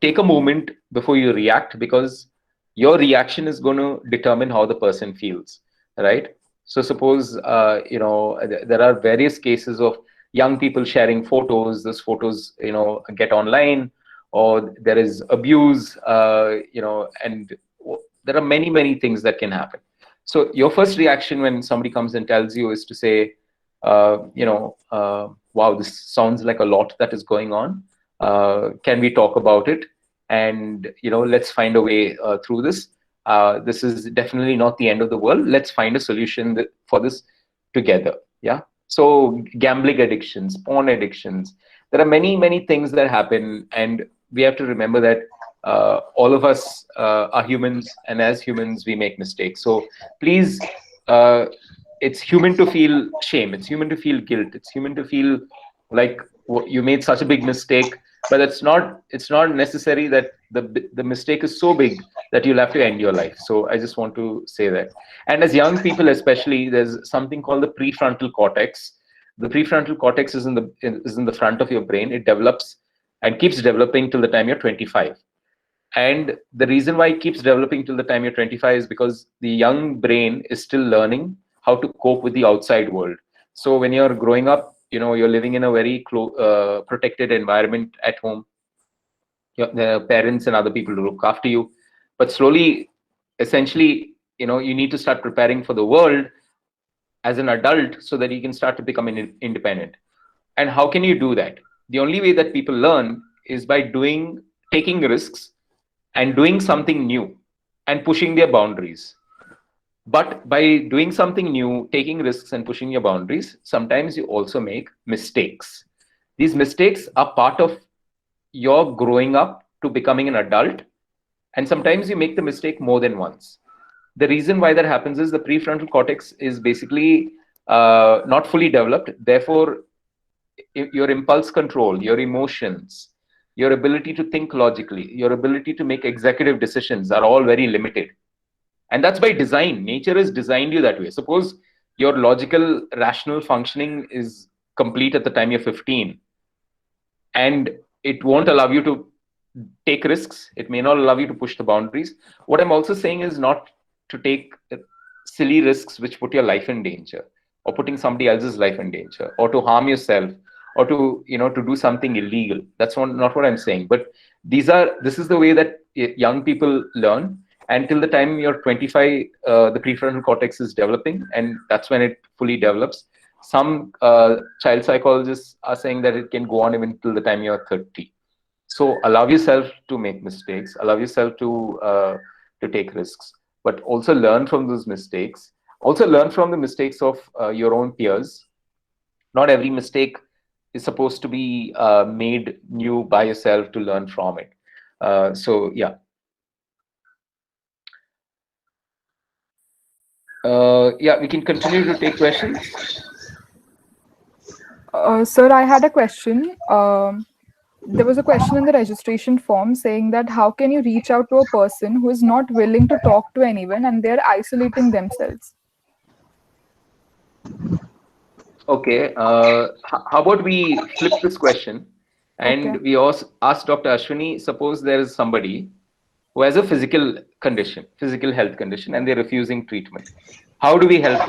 take a moment before you react, because your reaction is going to determine how the person feels, right? So suppose there are various cases of young people sharing photos. Those photos get online, or there is abuse, and there are many things that can happen. So your first reaction when somebody comes and tells you is to say, wow, this sounds like a lot that is going on. Can we talk about it? And let's find a way through this. This is definitely not the end of the world. Let's find a solution for this together. Yeah. So gambling addictions, porn addictions, there are many things that happen, and we have to remember that all of us are humans, and as humans we make mistakes. So please, it's human to feel shame, it's human to feel guilt, it's human to feel like you made such a big mistake. But it's not necessary that the mistake is so big that you'll have to end your life. So I just want to say that. And as young people especially, there's something called the prefrontal cortex. The prefrontal cortex is in the front of your brain. It develops and keeps developing till the time you're 25. And the reason why it keeps developing till the time you're 25 is because the young brain is still learning how to cope with the outside world. So when you're growing up, you're living in a very protected environment at home. The parents and other people look after you. But slowly, essentially, you need to start preparing for the world as an adult so that you can start to become independent. And how can you do that? The only way that people learn is by taking risks and doing something new and pushing their boundaries. But by doing something new, taking risks and pushing your boundaries, sometimes you also make mistakes. These mistakes are part of your growing up to becoming an adult. And sometimes you make the mistake more than once. The reason why that happens is the prefrontal cortex is basically not fully developed. Therefore, your impulse control, your emotions, your ability to think logically, your ability to make executive decisions are all very limited. And that's by design. Nature has designed you that way. Suppose your logical, rational functioning is complete at the time you're 15, and it won't allow you to take risks. It may not allow you to push the boundaries. What I'm also saying is not to take silly risks which put your life in danger, or putting somebody else's life in danger, or to harm yourself, or to do something illegal. That's not what I'm saying. But this is the way that young people learn. Until the time you're 25, the prefrontal cortex is developing, and that's when it fully develops. Some child psychologists are saying that it can go on even till the time you're 30. So allow yourself to make mistakes, allow yourself to take risks, but also learn from those mistakes. Also learn from the mistakes of your own peers. Not every mistake is supposed to be made new by yourself to learn from it. So yeah. Yeah, we can continue to take questions. Sir, I had a question. There was a question in the registration form saying that how can you reach out to a person who is not willing to talk to anyone and they're isolating themselves? Okay, how about we flip this question and we also ask Dr. Ashwini, suppose there is somebody who has a physical health condition, and they're refusing treatment. How do we help?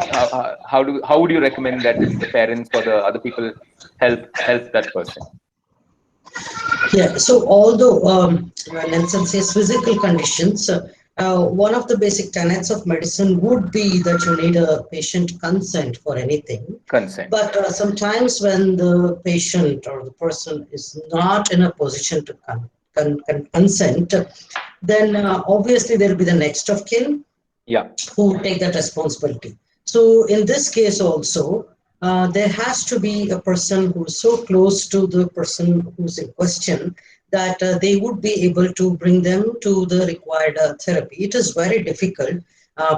How would you recommend that the parents or the other people help that person? Yeah, so although Nelson says physical conditions, one of the basic tenets of medicine would be that you need a patient consent for anything. Consent. But sometimes when the patient or the person is not in a position to consent, then obviously there will be the next of kin, yeah, who take that responsibility. So in this case also, there has to be a person who is so close to the person who's in question that they would be able to bring them to the required therapy. It is very difficult,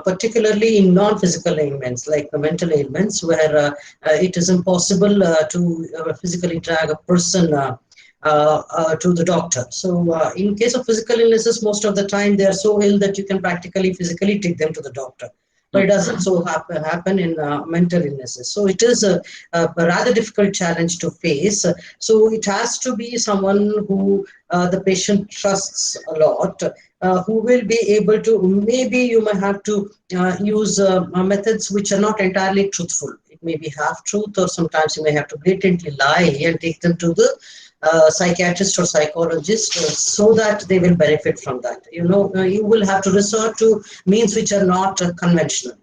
particularly in non-physical ailments like the mental ailments, where it is impossible to physically drag a person to the doctor. So in case of physical illnesses, most of the time they are so ill that you can practically physically take them to the doctor. But it doesn't so happen in mental illnesses. So it is a rather difficult challenge to face. So it has to be someone who the patient trusts a lot, who will be able to, maybe you may have to use methods which are not entirely truthful. It may be half truth, or sometimes you may have to blatantly lie and take them to the psychiatrist or psychologist so that they will benefit from that. You will have to resort to means which are not conventional.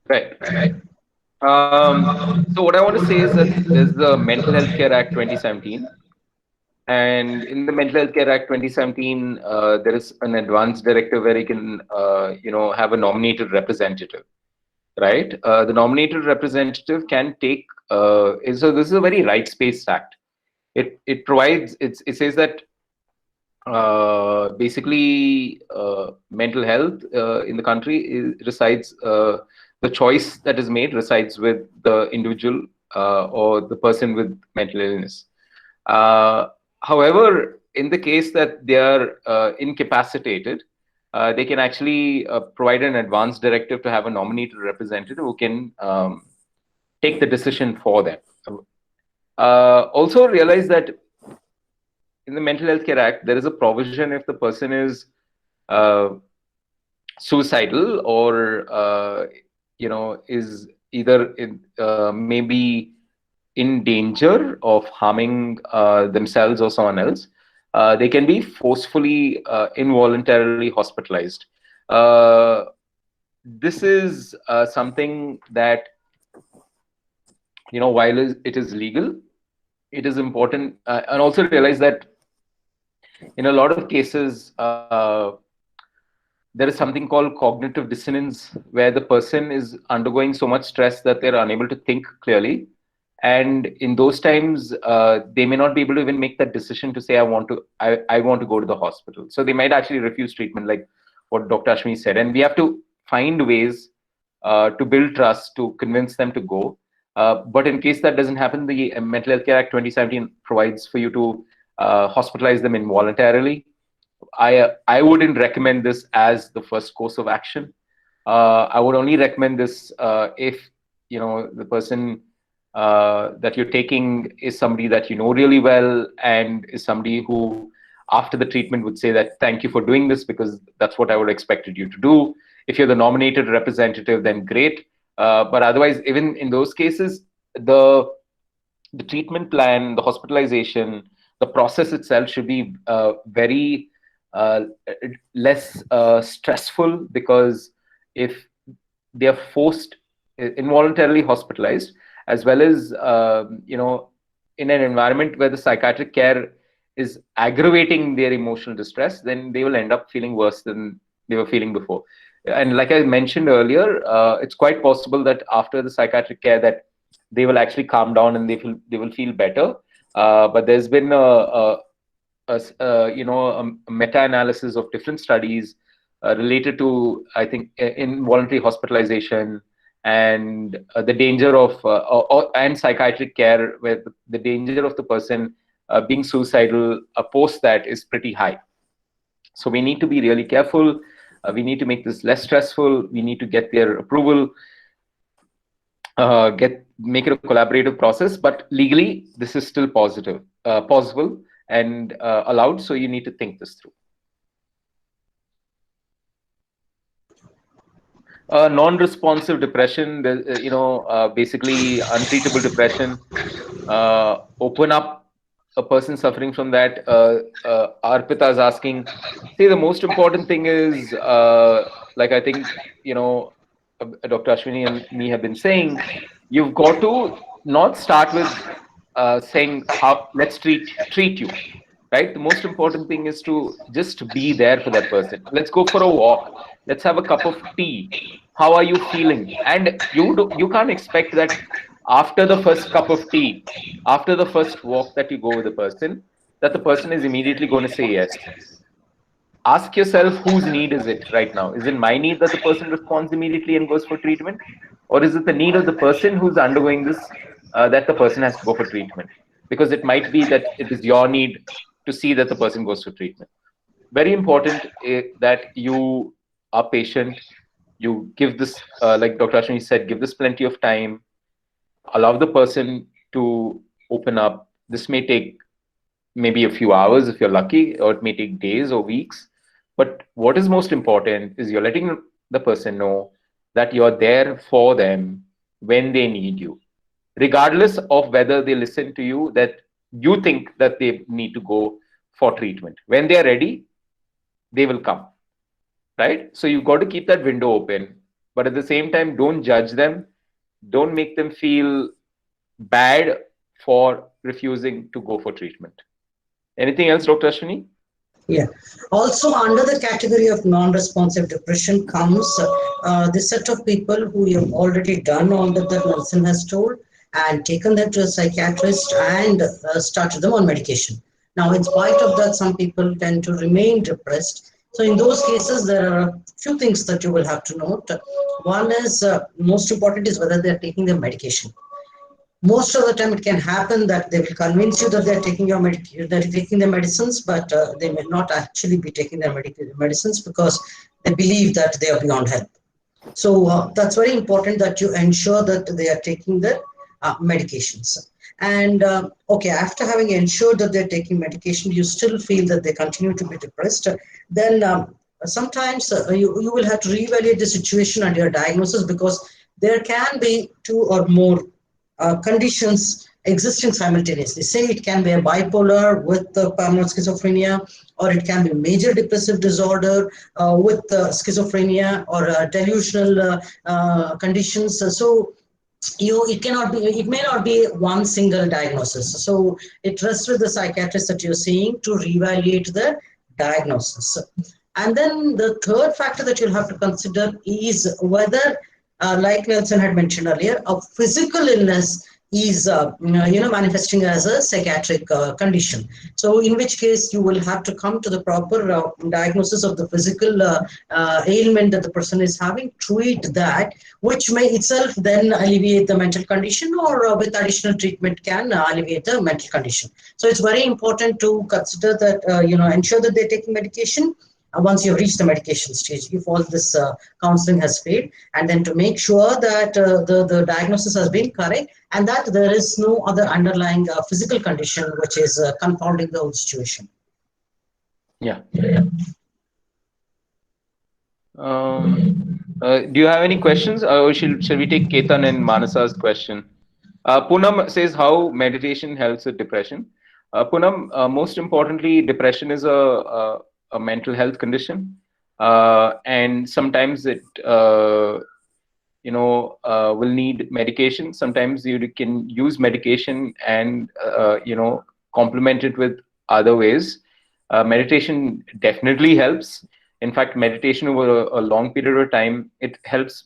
Right. So what I want to say is that there's the Mental Health Care Act 2017. And in the Mental Health Care Act 2017, there is an advance directive where you can, have a nominated representative, right? The nominated representative can take, so this is a very rights-based act. It provides, it says that basically mental health in the country resides, the choice that is made resides with the individual or the person with mental illness. However, in the case that they are incapacitated, they can actually provide an advance directive to have a nominated representative who can take the decision for them. Also realize that in the Mental Health Care Act, there is a provision if the person is suicidal or is either maybe in danger of harming themselves or someone else, they can be forcefully, involuntarily hospitalized. This is something that, while it is legal, it is important, and also realize that in a lot of cases, there is something called cognitive dissonance, where the person is undergoing so much stress that they're unable to think clearly. And in those times, they may not be able to even make that decision to say, I want to go to the hospital. So they might actually refuse treatment, like what Dr. Ashwini said. And we have to find ways to build trust, to convince them to go. But in case that doesn't happen, the Mental Health Care Act 2017 provides for you to hospitalize them involuntarily. I wouldn't recommend this as the first course of action. I would only recommend this if the person that you're taking is somebody that you know really well, and is somebody who, after the treatment, would say that thank you for doing this because that's what I would expected you to do. If you're the nominated representative, then great. But otherwise, even in those cases, the treatment plan, the hospitalization, the process itself should be very less stressful, because if they are forced, involuntarily hospitalized, as well as in an environment where the psychiatric care is aggravating their emotional distress, then they will end up feeling worse than they were feeling before. And like I mentioned earlier, it's quite possible that after the psychiatric care that they will actually calm down and they will feel better. But there's been a meta-analysis of different studies related to, I think, involuntary hospitalization and the danger of and psychiatric care, where the danger of the person being suicidal post that is pretty high. So we need to be really careful. We need to make this less stressful. We need to get their approval, make it a collaborative process. But legally, this is still possible and allowed. So you need to think this through. Non-responsive depression, basically untreatable depression. Open up a person suffering from that. Arpita is asking, see, the most important thing is, like I think, Dr. Ashwini and me have been saying, you've got to not start with saying, let's treat you. right? The most important thing is to just be there for that person. Let's go for a walk. Let's have a cup of tea. How are you feeling? And you can't expect that after the first cup of tea, after the first walk that you go with the person, that the person is immediately going to say yes. Ask yourself, whose need is it right now? Is it my need that the person responds immediately and goes for treatment, or is it the need of the person who's undergoing this, that the person has to go for treatment? Because it might be that it is your need to see that the person goes for treatment. Very important that you are patient. You give this, like Dr. Ashwini said, give this plenty of time. Allow the person to open up. This may take maybe a few hours if you're lucky, or it may take days or weeks. But what is most important is you're letting the person know that you're there for them when they need you, regardless of whether they listen to you, that you think that they need to go for treatment. When they're ready, they will come, right? So you've got to keep that window open, but at the same time, don't judge them. Don't make them feel bad for refusing to go for treatment. Anything else, Dr. Ashwini? Yeah. Also, under the category of non-responsive depression comes the set of people who have already done all that Nelson has told and taken them to a psychiatrist and started them on medication. Now, in spite of that, some people tend to remain depressed. So, in those cases, there are a few things that you will have to note. One is most important is whether they are taking their medication. Most of the time it can happen that they will convince you that they're taking they're taking their medicines, but they may not actually be taking their medicines because they believe that they are beyond help. So that's very important that you ensure that they are taking their medications. And okay, after having ensured that they're taking medication, you still feel that they continue to be depressed, then sometimes you will have to reevaluate the situation and your diagnosis, because there can be two or more conditions existing simultaneously. Say it can be a bipolar with paranoid schizophrenia, or it can be major depressive disorder with schizophrenia, or delusional conditions. So it may not be one single diagnosis. So it rests with the psychiatrist that you're seeing to reevaluate the diagnosis. And then the third factor that you'll have to consider is whether, like Nelson had mentioned earlier, a physical illness is manifesting as a psychiatric condition. So in which case you will have to come to the proper diagnosis of the physical ailment that the person is having, treat that, which may itself then alleviate the mental condition, or with additional treatment can alleviate the mental condition. So it's very important to consider that, ensure that they're taking medication once you reach the medication stage, if all this counseling has failed, and then to make sure that the diagnosis has been correct and that there is no other underlying physical condition which is confounding the whole situation. Yeah. Do you have any questions, or shall we take Ketan and Manasa's question? Poonam says how meditation helps with depression. Poonam, most importantly, depression is a mental health condition, and sometimes it will need medication. Sometimes you can use medication and complement it with other ways. Meditation definitely helps. In fact, meditation over a long period of time, it helps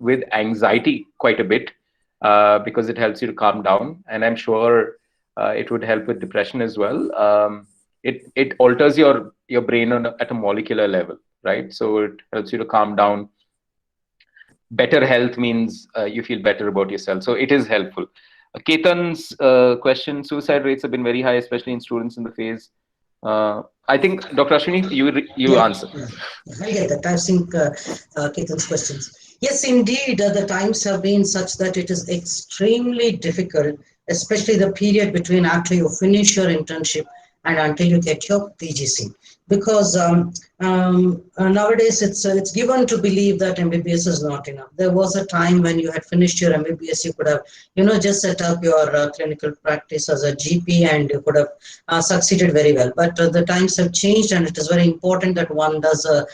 with anxiety quite a bit, because it helps you to calm down, and I'm sure it would help with depression as well. It alters your brain at a molecular level, right? So it helps you to calm down. Better health means you feel better about yourself. So it is helpful. Ketan's question: suicide rates have been very high, especially in students in the phase. I think, Dr. Ashwini, you answer. I get that. I've seen Ketan's questions. Yes, indeed, the times have been such that it is extremely difficult, especially the period between after you finish your internship and until you get your PGC, because nowadays it's given to believe that MBBS is not enough. There was a time when you had finished your MBBS, you could have just set up your clinical practice as a GP, and you could have succeeded very well. But the times have changed, and it is very important that one does a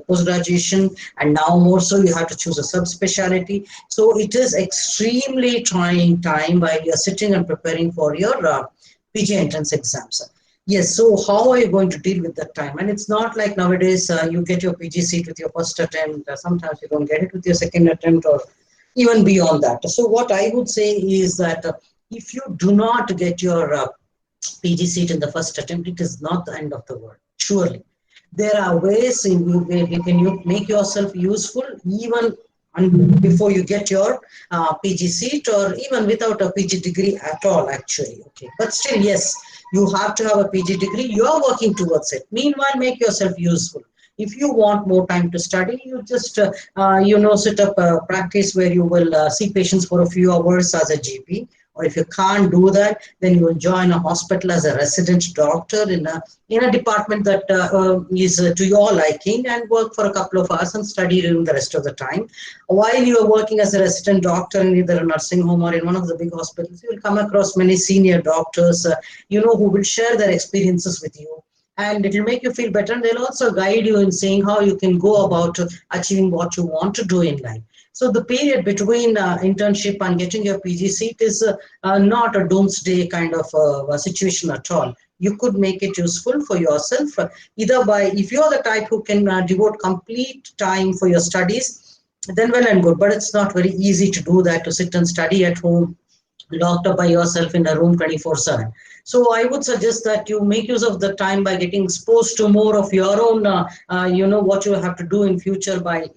post-graduation, and now more so you have to choose a subspecialty. So it is extremely trying time while you're sitting and preparing for your PG entrance exams. Yes, so how are you going to deal with that time? And it's not like nowadays you get your PG seat with your first attempt. Sometimes you don't get it with your second attempt or even beyond that. So what I would say is that if you do not get your PG seat in the first attempt, it is not the end of the world. Surely, there are ways in which you can make yourself useful even before you get your PG seat, or even without a PG degree at all. Actually, okay, but still, yes, you have to have a PG degree. You are working towards it. Meanwhile, make yourself useful. If you want more time to study, you just set up a practice where you will see patients for a few hours as a GP, or if you can't do that, then you will join a hospital as a resident doctor in a department that is to your liking, and work for a couple of hours and study during the rest of the time. While you are working as a resident doctor in either a nursing home or in one of the big hospitals, you will come across many senior doctors, who will share their experiences with you, and it will make you feel better, and they'll also guide you in saying how you can go about achieving what you want to do in life. So the period between internship and getting your PG seat is not a doomsday kind of a situation at all. You could make it useful for yourself, either by, if you're the type who can devote complete time for your studies, then well and good. But it's not very easy to do that, to sit and study at home locked up by yourself in a room 24/7. So I would suggest that you make use of the time by getting exposed to more of your own, what you have to do in future by,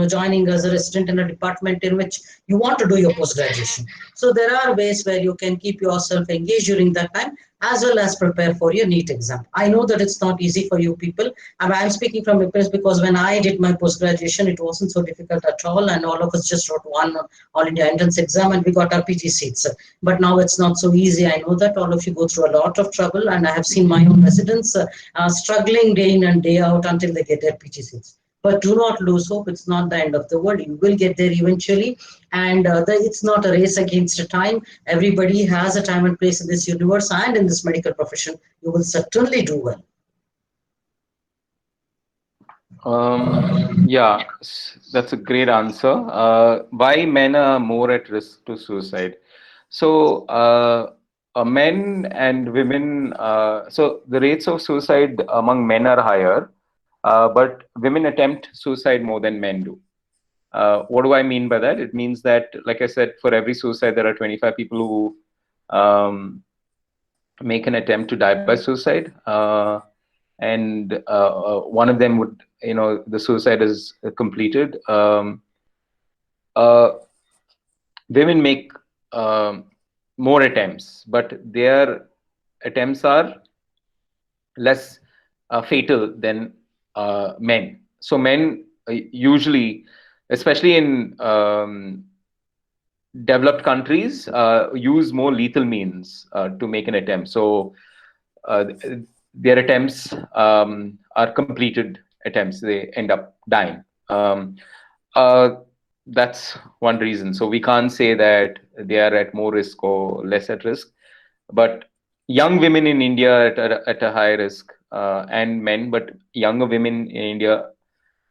joining as a resident in a department in which you want to do your post-graduation. So there are ways where you can keep yourself engaged during that time, as well as prepare for your NEET exam. I know that it's not easy for you people, and I'm speaking from experience because when I did my post-graduation, it wasn't so difficult at all, and all of us just wrote one All India entrance exam and we got our PG seats. But now it's not so easy. I know that all of you go through a lot of trouble, and I have seen my own residents struggling day in and day out until they get their PG seats. But do not lose hope. It's not the end of the world. You will get there eventually, and it's not a race against time. Everybody has a time and place in this universe and in this medical profession. You will certainly do well. Yeah, that's a great answer. Why men are more at risk to suicide? So, men and women, so the rates of suicide among men are higher, but women attempt suicide more than men do. What do I mean by that? It means that, like I said, for every suicide, there are 25 people who make an attempt to die by suicide. And one of them would, the suicide is completed. Women make more attempts, but their attempts are less fatal than men. So men usually, especially in developed countries, use more lethal means to make an attempt. So their attempts are completed attempts. They end up dying. That's one reason. So we can't say that they are at more risk or less at risk. But young women in India are at a high risk, and men, but younger women in India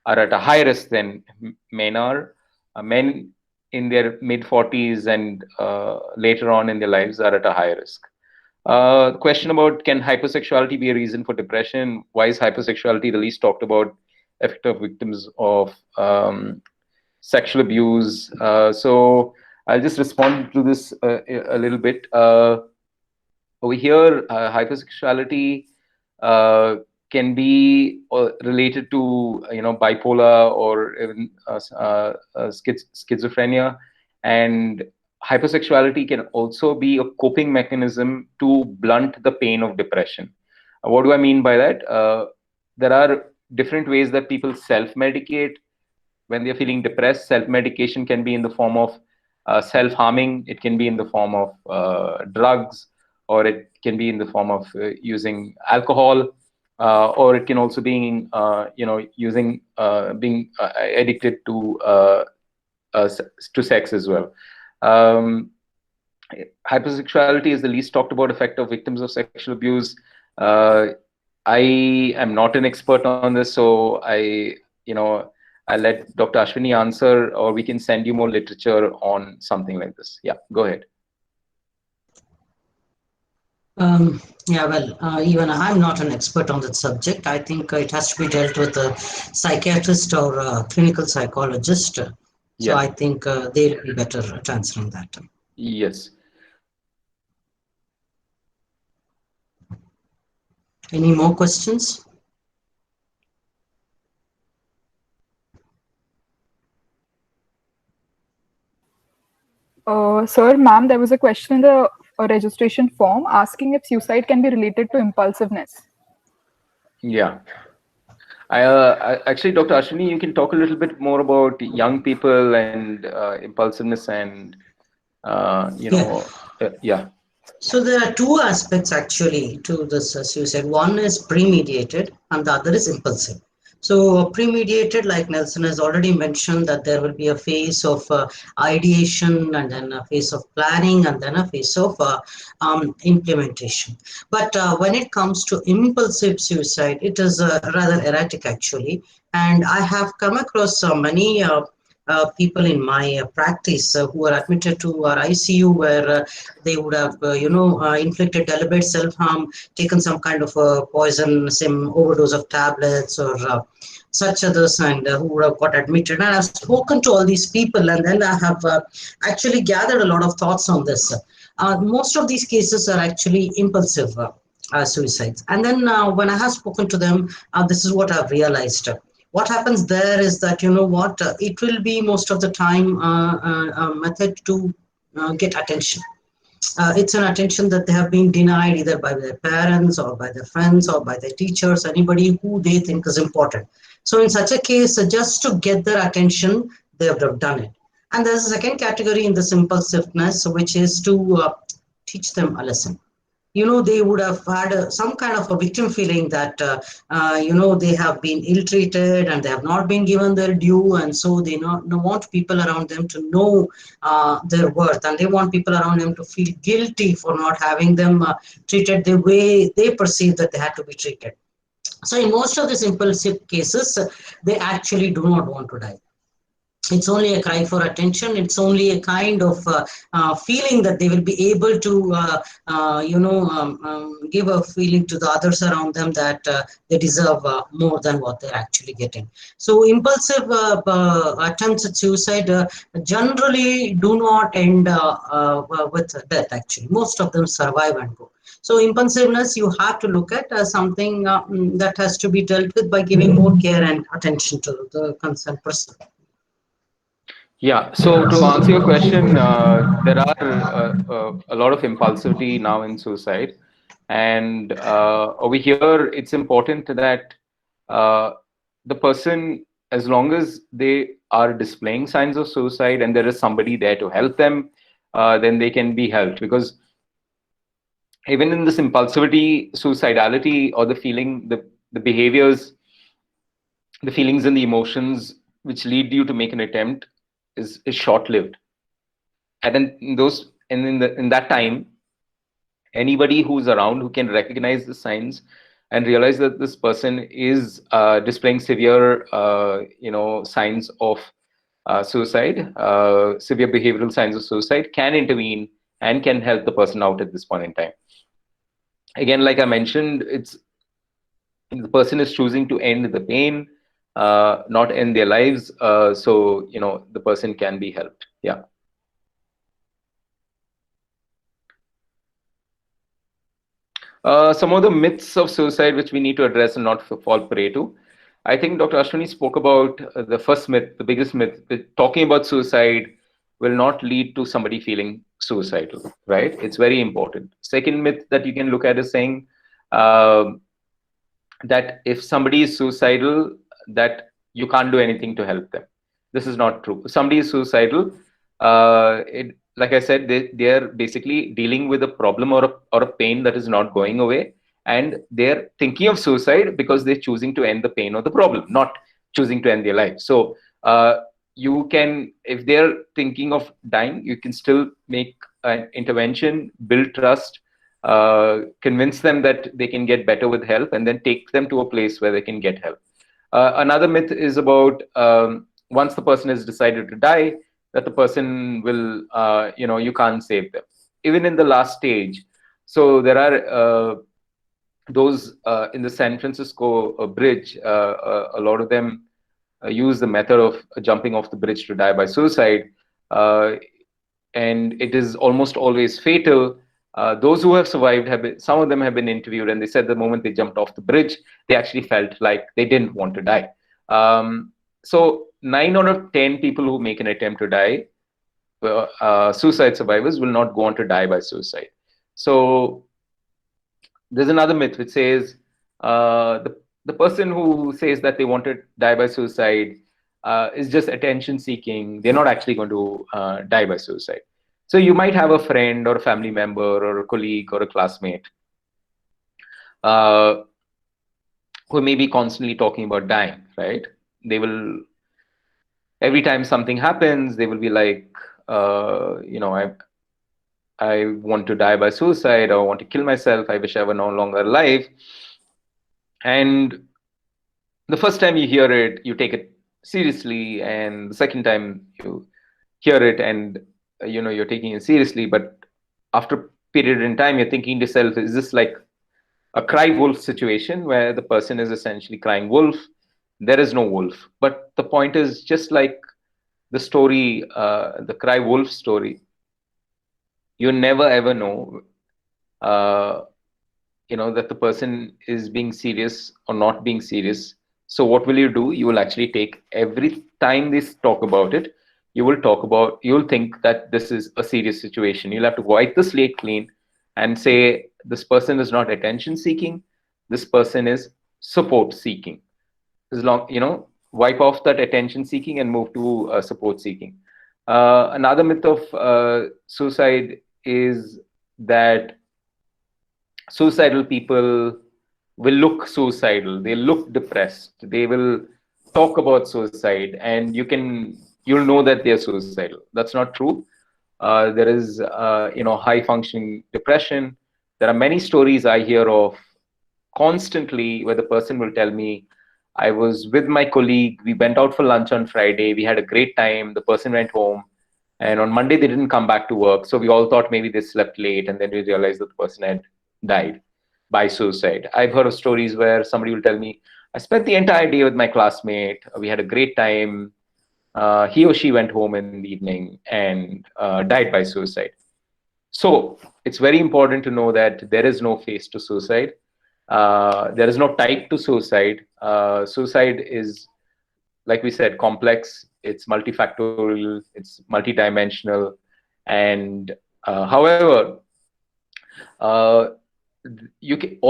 are at a higher risk than men are. Men in their mid 40s and later on in their lives are at a higher risk. Question about, can hypersexuality be a reason for depression? Why is hypersexuality the least talked about effect of victims of sexual abuse? So I'll just respond to this a little bit. Over here, hypersexuality can be related to bipolar or even schizophrenia, and hypersexuality can also be a coping mechanism to blunt the pain of depression. What do I mean by that? There are different ways that people self-medicate when they're feeling depressed. Self-medication can be in the form of self-harming. It can be in the form of drugs, or it can be in the form of using alcohol, or it can also be using being addicted to sex as well. Hypersexuality is the least talked about effect of victims of sexual abuse. I am not an expert on this, so I'll let Dr. Ashwini answer, or we can send you more literature on something like this. Yeah, go ahead. Yeah, well, even I'm not an expert on that subject. I think it has to be dealt with a psychiatrist or a clinical psychologist. So Yeah. I think they'll be better at answering that. Yes. Any more questions? Sir, ma'am, there was a question in the registration form asking if suicide can be related to impulsiveness. Yeah. Actually, Dr. Ashwini, you can talk a little bit more about young people and impulsiveness and, Yeah. yeah. So there are two aspects actually to this suicide. One is premeditated and the other is impulsive. So premeditated, like Nelson has already mentioned, that there will be a phase of ideation and then a phase of planning and then a phase of implementation. But when it comes to impulsive suicide, it is rather erratic actually. And I have come across many people in my practice who are admitted to our ICU where they would have, inflicted deliberate self-harm, taken some kind of poison, some overdose of tablets or such others, and who would have got admitted. And I've spoken to all these people, and then I have actually gathered a lot of thoughts on this. Most of these cases are actually impulsive suicides. And then when I have spoken to them, this is what I've realized. What happens there is that, it will be most of the time a method to get attention. It's an attention that they have been denied either by their parents or by their friends or by their teachers, anybody who they think is important. So in such a case, just to get their attention, they would have done it. And there's a second category in this impulsiveness, which is to teach them a lesson. They would have had some kind of a victim feeling that they have been ill-treated and they have not been given their due, and so they not want people around them to know their worth, and they want people around them to feel guilty for not having them treated the way they perceive that they had to be treated. So in most of these impulsive cases, they actually do not want to die. It's only a cry for attention. It's only a kind of feeling that they will be able to give a feeling to the others around them that they deserve more than what they're actually getting. So impulsive attempts at suicide generally do not end with death. Actually, most of them survive and go. So impulsiveness, you have to look at something that has to be dealt with by giving more care and attention to the concerned person. Yeah. So to answer your question, there are a lot of impulsivity now in suicide, and over here, it's important that uh, the person, as long as they are displaying signs of suicide and there is somebody there to help them, then they can be helped. Because even in this impulsivity, suicidality, or the feeling, the behaviors, the feelings and the emotions which lead you to make an attempt is short lived. And then in that time, anybody who's around who can recognize the signs and realize that this person is displaying severe signs of suicide, severe behavioral signs of suicide, can intervene and can help the person out at this point in time. Again, like I mentioned, it's the person is choosing to end the pain, not end their lives. So the person can be helped. Yeah. Some of the myths of suicide which we need to address and not fall prey to. I think Dr. Ashwini spoke about the first myth, the biggest myth, that talking about suicide will not lead to somebody feeling suicidal, right? It's very important. Second myth that you can look at is saying that if somebody is suicidal, that you can't do anything to help them. This is not true. If somebody is suicidal, like I said, they're basically dealing with a problem or a pain that is not going away, and they're thinking of suicide because they're choosing to end the pain or the problem, not choosing to end their life. So you can, if they're thinking of dying, you can still make an intervention, build trust, convince them that they can get better with help, and then take them to a place where they can get help. Another myth is about once the person has decided to die, that the person will, you can't save them. Even in the last stage, So there are those in the San Francisco bridge. A lot of them use the method of jumping off the bridge to die by suicide, and it is almost always fatal. Those who have survived some of them have been interviewed, and they said the moment they jumped off the bridge, they actually felt like they didn't want to die. So 9 out of 10 people who make an attempt to die, suicide survivors, will not go on to die by suicide. So there's another myth which says the person who says that they want to die by suicide is just attention seeking. They're not actually going to die by suicide. So you might have a friend or a family member or a colleague or a classmate who may be constantly talking about dying, right? They will, every time something happens, they will be like, I want to die by suicide, or I want to kill myself. I wish I were no longer alive. And the first time you hear it, you take it seriously, and the second time you hear it, and you're taking it seriously. But after a period in time, you're thinking to yourself, is this like a cry wolf situation where the person is essentially crying wolf? There is no wolf. But the point is, just like the story, the cry wolf story, you never ever know that the person is being serious or not being serious. So what will you do? You will actually take, every time they talk about it, you will think that this is a serious situation. You'll have to wipe the slate clean and say, this person is not attention seeking, this person is support seeking. As long, wipe off that attention seeking and move to support seeking. Another myth of suicide is that suicidal people will look suicidal, they look depressed, they will talk about suicide, and you'll know that they're suicidal. That's not true. There is high functioning depression. There are many stories I hear of constantly where the person will tell me, I was with my colleague, we went out for lunch on Friday, we had a great time, the person went home, and on Monday they didn't come back to work, so we all thought maybe they slept late, and then we realized that the person had died by suicide. I've heard of stories where somebody will tell me, I spent the entire day with my classmate, we had a great time, he or she went home in the evening and died by suicide. So it's very important to know that there is no face to suicide. There is no type to suicide. Suicide is, like we said, complex. It's multifactorial. It's multidimensional. And however, all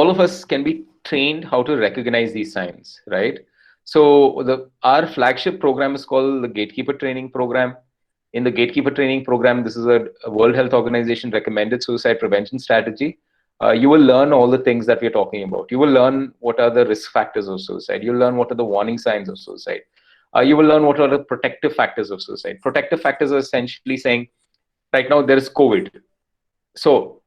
of us can be trained how to recognize these signs, right? So our flagship program is called the Gatekeeper Training Program. In the Gatekeeper Training Program, this is a World Health Organization recommended suicide prevention strategy. You will learn all the things that we're talking about. You will learn what are the risk factors of suicide. You'll learn what are the warning signs of suicide. You will learn what are the protective factors of suicide. Protective factors are essentially saying, right now there is COVID. So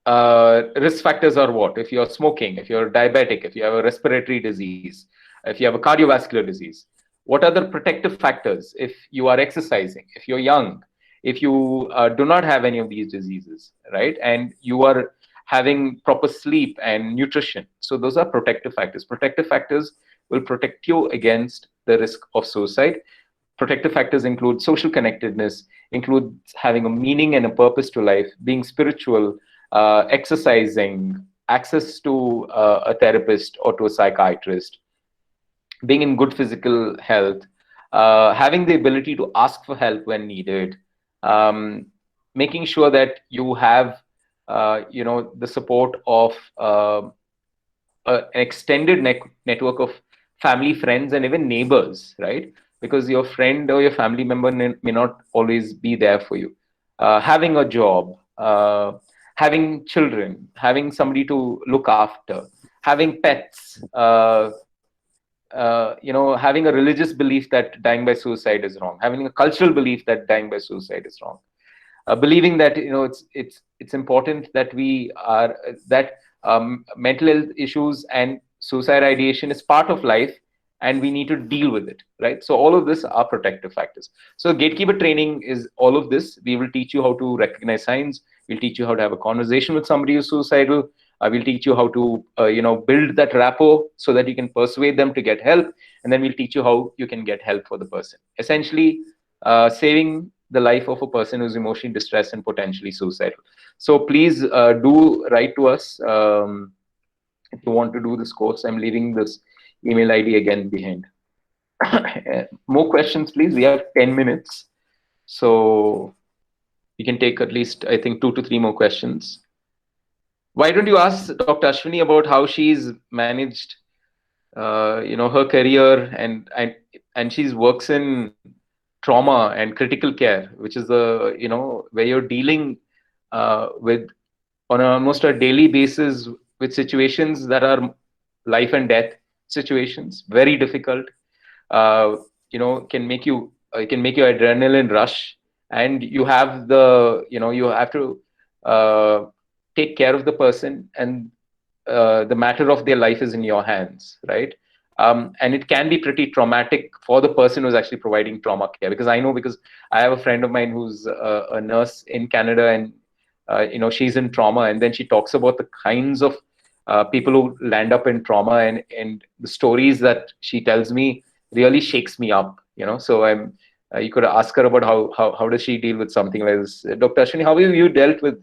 risk factors are what? If you're smoking, if you're diabetic, if you have a respiratory disease, if you have a cardiovascular disease, what are the protective factors? If you are exercising, if you're young, if you do not have any of these diseases, right? And you are having proper sleep and nutrition. So those are protective factors. Protective factors will protect you against the risk of suicide. Protective factors include social connectedness, include having a meaning and a purpose to life, being spiritual, exercising, access to a therapist or to a psychiatrist, being in good physical health, having the ability to ask for help when needed, making sure that you have the support of an extended network of family, friends, and even neighbors, right? Because your friend or your family member may not always be there for you. Having a job, having children, having somebody to look after, having pets, having a religious belief that dying by suicide is wrong, having a cultural belief that dying by suicide is wrong, believing that it's important that mental health issues and suicide ideation is part of life, and we need to deal with it, right? So all of this are protective factors. So gatekeeper training is all of this. We will teach you how to recognize signs. We'll teach you how to have a conversation with somebody who's suicidal. We'll teach you how to build that rapport so that you can persuade them to get help, and then we'll teach you how you can get help for the person. Essentially, saving the life of a person who's emotionally distressed and potentially suicidal. So please do write to us if you want to do this course. I'm leaving this email ID again behind. More questions, please. We have 10 minutes. So you can take at least, I think, 2 to 3 more questions. Why don't you ask Dr. Ashwini about how she's managed, her career, and she works in trauma and critical care, which is where you're dealing with on almost a daily basis with situations that are life and death situations, very difficult. Can make you your adrenaline rush, and you have you have to take care of the person, and the matter of their life is in your hands, right? And it can be pretty traumatic for the person who's actually providing trauma care, because I have a friend of mine who's a nurse in Canada, and she's in trauma, and then she talks about the kinds of people who land up in trauma, and the stories that she tells me really shakes me up. So you could ask her about how does she deal with something like this. Dr. Ashwini, how have you dealt with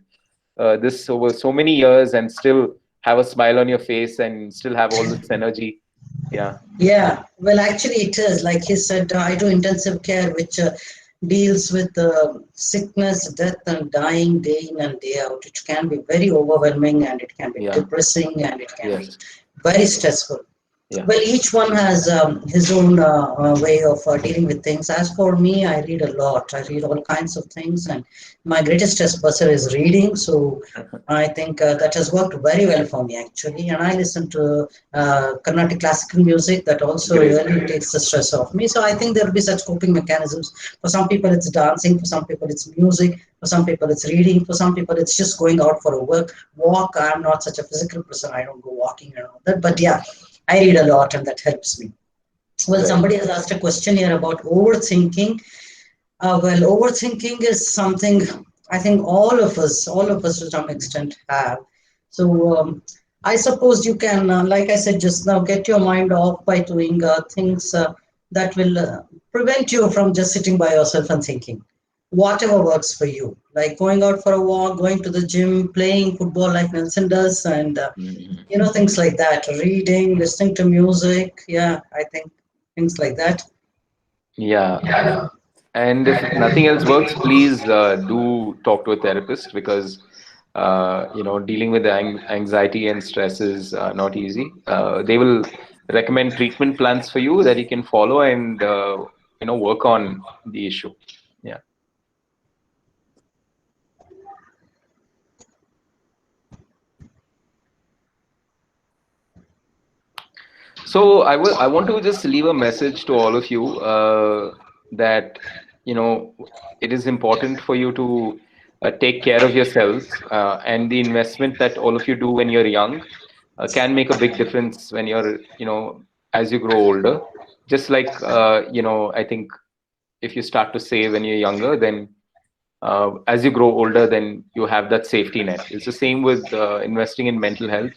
this over so many years and still have a smile on your face and still have all this energy? Yeah, well, actually, it is like he said. I do intensive care, which deals with sickness, death, and dying day in and day out. It can be very overwhelming, and it can be depressing, and it can be very stressful. Well, each one has his own way of dealing with things. As for me, I read a lot. I read all kinds of things, and my greatest stress buster is reading. So I think that has worked very well for me, actually. And I listen to Carnatic classical music that also really takes the stress off me. So I think there will be such coping mechanisms. For some people, it's dancing. For some people, it's music. For some people, it's reading. For some people, it's just going out for a walk. I'm not such a physical person. I don't go walking and all that. But yeah, I read a lot, and that helps me. Well, somebody has asked a question here about overthinking. Well, overthinking is something I think all of us to some extent have. So I suppose you can, like I said just now, get your mind off by doing things that will prevent you from just sitting by yourself and thinking. Whatever works for you, like going out for a walk, going to the gym, playing football like Nelson does, and things like that, reading, listening to music. Yeah, I think things like that. And if nothing else works, please do talk to a therapist, because dealing with anxiety and stress is not easy. They will recommend treatment plans for you that you can follow and work on the issue. So I want to just leave a message to all of you that it is important for you to take care of yourselves, and the investment that all of you do when you're young can make a big difference when you're as you grow older. Just like I think if you start to save when you're younger, then as you grow older, then you have that safety net. It's the same with investing in mental health.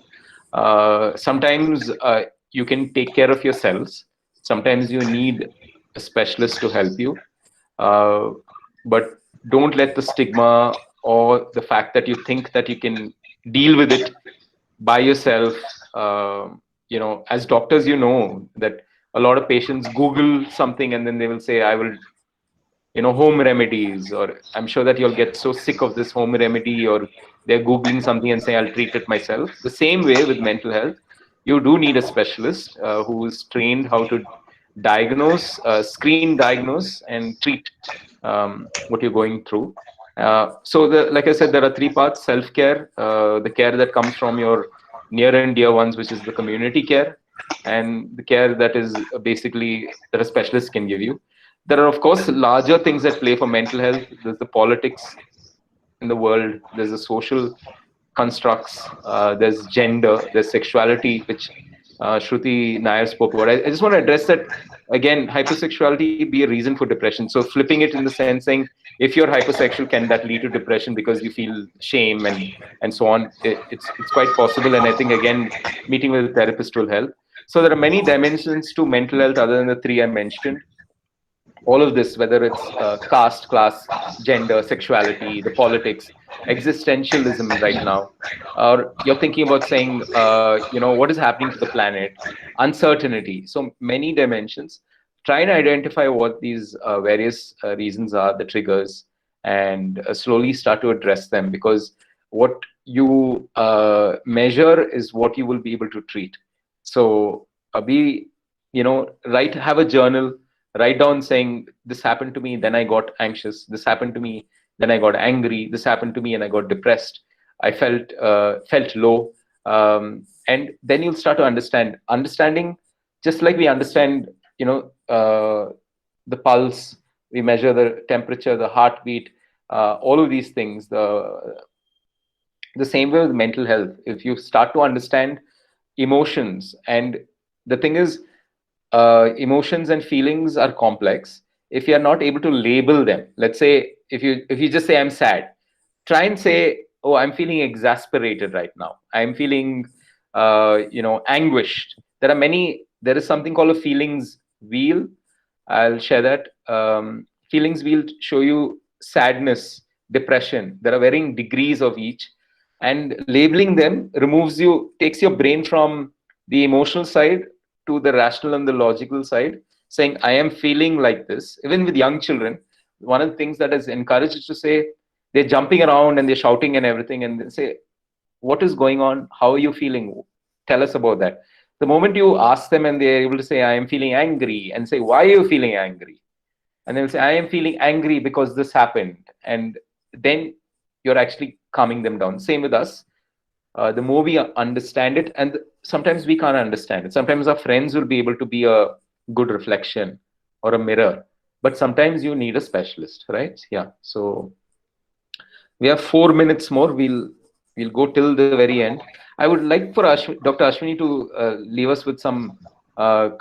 Sometimes you can take care of yourselves. Sometimes you need a specialist to help you. But don't let the stigma or the fact that you think that you can deal with it by yourself. As doctors, that a lot of patients Google something and then they will say, I will, home remedies, or I'm sure that you'll get so sick of this home remedy, or they're Googling something and say, I'll treat it myself. The same way with mental health, you do need a specialist who is trained how to diagnose, screen, diagnose, and treat what you're going through. So like I said, there are 3 parts: self-care, the care that comes from your near and dear ones, which is the community care, and the care that is basically that a specialist can give you. There are, of course, larger things that play for mental health. There's the politics in the world, there's the social constructs, there's gender, there's sexuality, which Shruti Nair spoke about. I just want to address that again. Hypersexuality be a reason for depression. So flipping it in the sense saying, if you're hypersexual, can that lead to depression because you feel shame and so on? It's quite possible, and I think again, meeting with a therapist will help. So there are many dimensions to mental health other than the three I mentioned. All of this, whether it's caste, class, gender, sexuality, the politics, existentialism right now, or you're thinking about saying, what is happening to the planet, uncertainty. So many dimensions. Try and identify what these various reasons are, the triggers, and slowly start to address them, because what you measure is what you will be able to treat. So have a journal, write down saying, this happened to me, then I got anxious, this happened to me, then I got angry, this happened to me and I got depressed, I felt low. And then you'll start to understanding, just like we understand, the pulse, we measure the temperature, the heartbeat, all of these things. The same way with mental health. If you start to understand emotions, and the thing is, emotions and feelings are complex. If you are not able to label them, let's say if you just say I'm sad, try and say, oh, I'm feeling exasperated right now, I'm feeling anguished. There is something called a feelings wheel. I'll share that. Feelings wheel show you sadness, depression. There are varying degrees of each, and labeling them takes your brain from the emotional side to the rational and the logical side, saying I am feeling like this. Even with young children, one of the things that is encouraged is to say, they're jumping around and they're shouting and everything, and they say, what is going on, how are you feeling, tell us about that. The moment you ask them and they're able to say I am feeling angry, and say, why are you feeling angry, and they'll say, I am feeling angry because this happened, and then you're actually calming them down. Same with us. The more we understand it, and sometimes we can't understand it. Sometimes our friends will be able to be a good reflection or a mirror, but sometimes you need a specialist, right? Yeah. So we have 4 minutes more. We'll go till the very end. I would like for Dr. Ashwini to leave us with some, her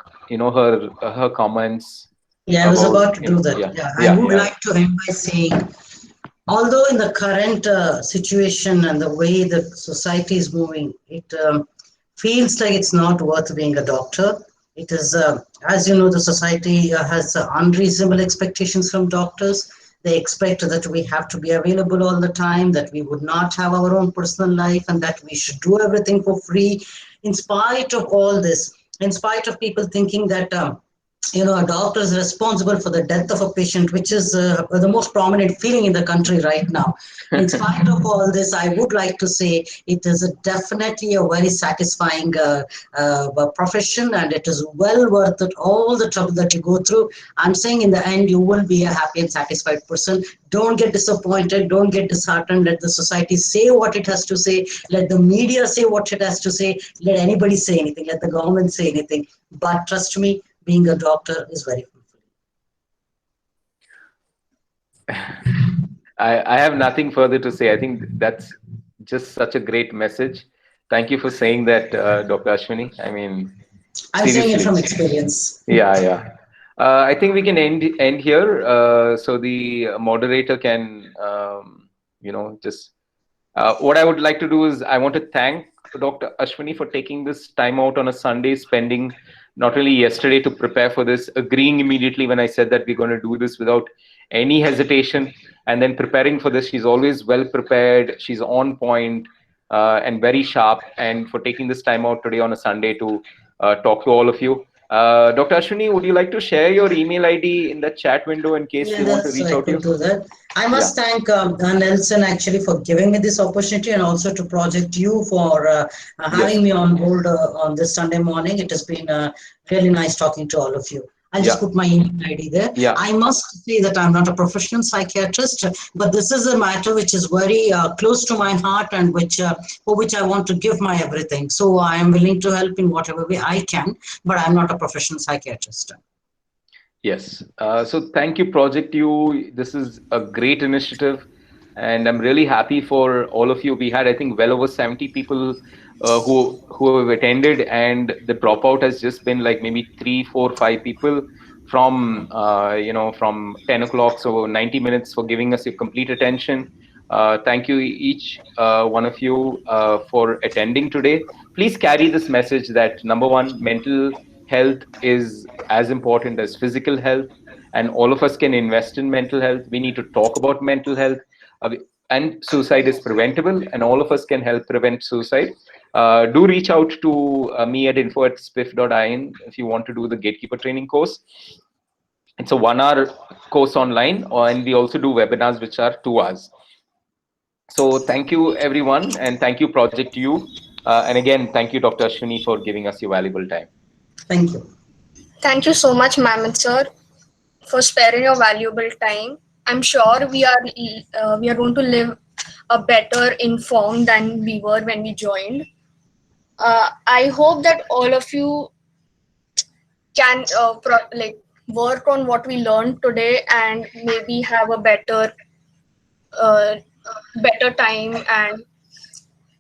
comments. Yeah, I was about to do that. Yeah, I would like to end by saying, although in the current situation and the way the society is moving, it feels like it's not worth being a doctor. It is, as you know, the society has unreasonable expectations from doctors. They expect that we have to be available all the time, that we would not have our own personal life, and that we should do everything for free. In spite of all this, in spite of people thinking that a doctor is responsible for the death of a patient, which is the most prominent feeling in the country right now. In spite of all this, I would like to say it is definitely a very satisfying profession, and it is well worth it, all the trouble that you go through. I'm saying in the end, you will be a happy and satisfied person. Don't get disappointed. Don't get disheartened. Let the society say what it has to say. Let the media say what it has to say. Let anybody say anything. Let the government say anything. But trust me, being a doctor is very fulfilling. I have nothing further to say. I think that's just such a great message. Thank you for saying that, Dr. Ashwini. I mean, I'm saying it from experience. Yeah. I think we can end here. So the moderator can, just. What I would like to do is, I want to thank Dr. Ashwini for taking this time out on a Sunday, spending not only yesterday to prepare for this, agreeing immediately when I said that we're going to do this without any hesitation, and then preparing for this. She's always well prepared. She's on point and very sharp, and for taking this time out today on a Sunday to talk to all of you. Dr. Ashwini, would you like to share your email ID in the chat window in case they want to reach out to you? Do that. I must thank Nelson actually for giving me this opportunity, and also to Project U for having me on board on this Sunday morning. It has been really nice talking to all of you. I'll just put my email ID there. I must say that I'm not a professional psychiatrist, but this is a matter which is very close to my heart, and for which I want to give my everything. So I am willing to help in whatever way I can, but I'm not a professional psychiatrist. Yes. So thank you, Project U. This is a great initiative, and I'm really happy for all of you. We had, I think, well over 70 people who have attended, and the dropout has just been like maybe 3, 4, 5 people from from 10 o'clock. So 90 minutes for giving us your complete attention. Thank you each one of you for attending today. Please carry this message that number one, mental health is as important as physical health, and all of us can invest in mental health. We need to talk about mental health, and suicide is preventable, and all of us can help prevent suicide. Do reach out to me at info@spiff.in if you want to do the gatekeeper training course. It's a 1-hour course online, and we also do webinars which are 2 hours. So thank you everyone, and thank you Project U, and again thank you Dr. Ashwini for giving us your valuable time. Thank you. Thank you so much, ma'am and sir, for sparing your valuable time. I'm sure we are going to live a better informed than we were when we joined. I hope that all of you can work on what we learned today and maybe have a better time, and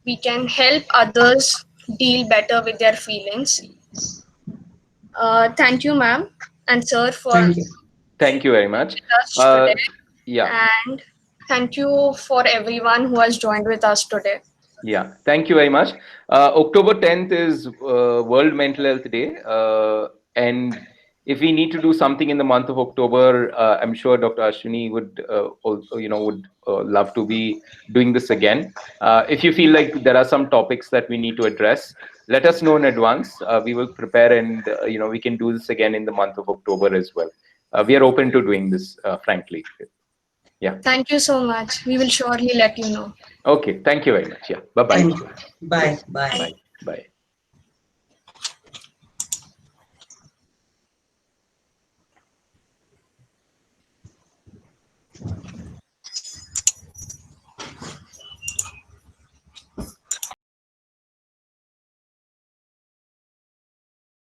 we can help others deal better with their feelings. Thank you, ma'am and sir, for Thank you very much. us today. Yeah. And thank you for everyone who has joined with us today. Yeah, thank you very much. October 10th is World Mental Health Day, and if we need to do something in the month of October, I'm sure Dr. Ashwini would also, love to be doing this again. If you feel like there are some topics that we need to address, let us know in advance. We will prepare, and we can do this again in the month of October as well. We are open to doing this, frankly. Yeah. Thank you so much. We will surely let you know. Okay. Thank you very much. Yeah. Bye-bye. Bye. Bye. Bye.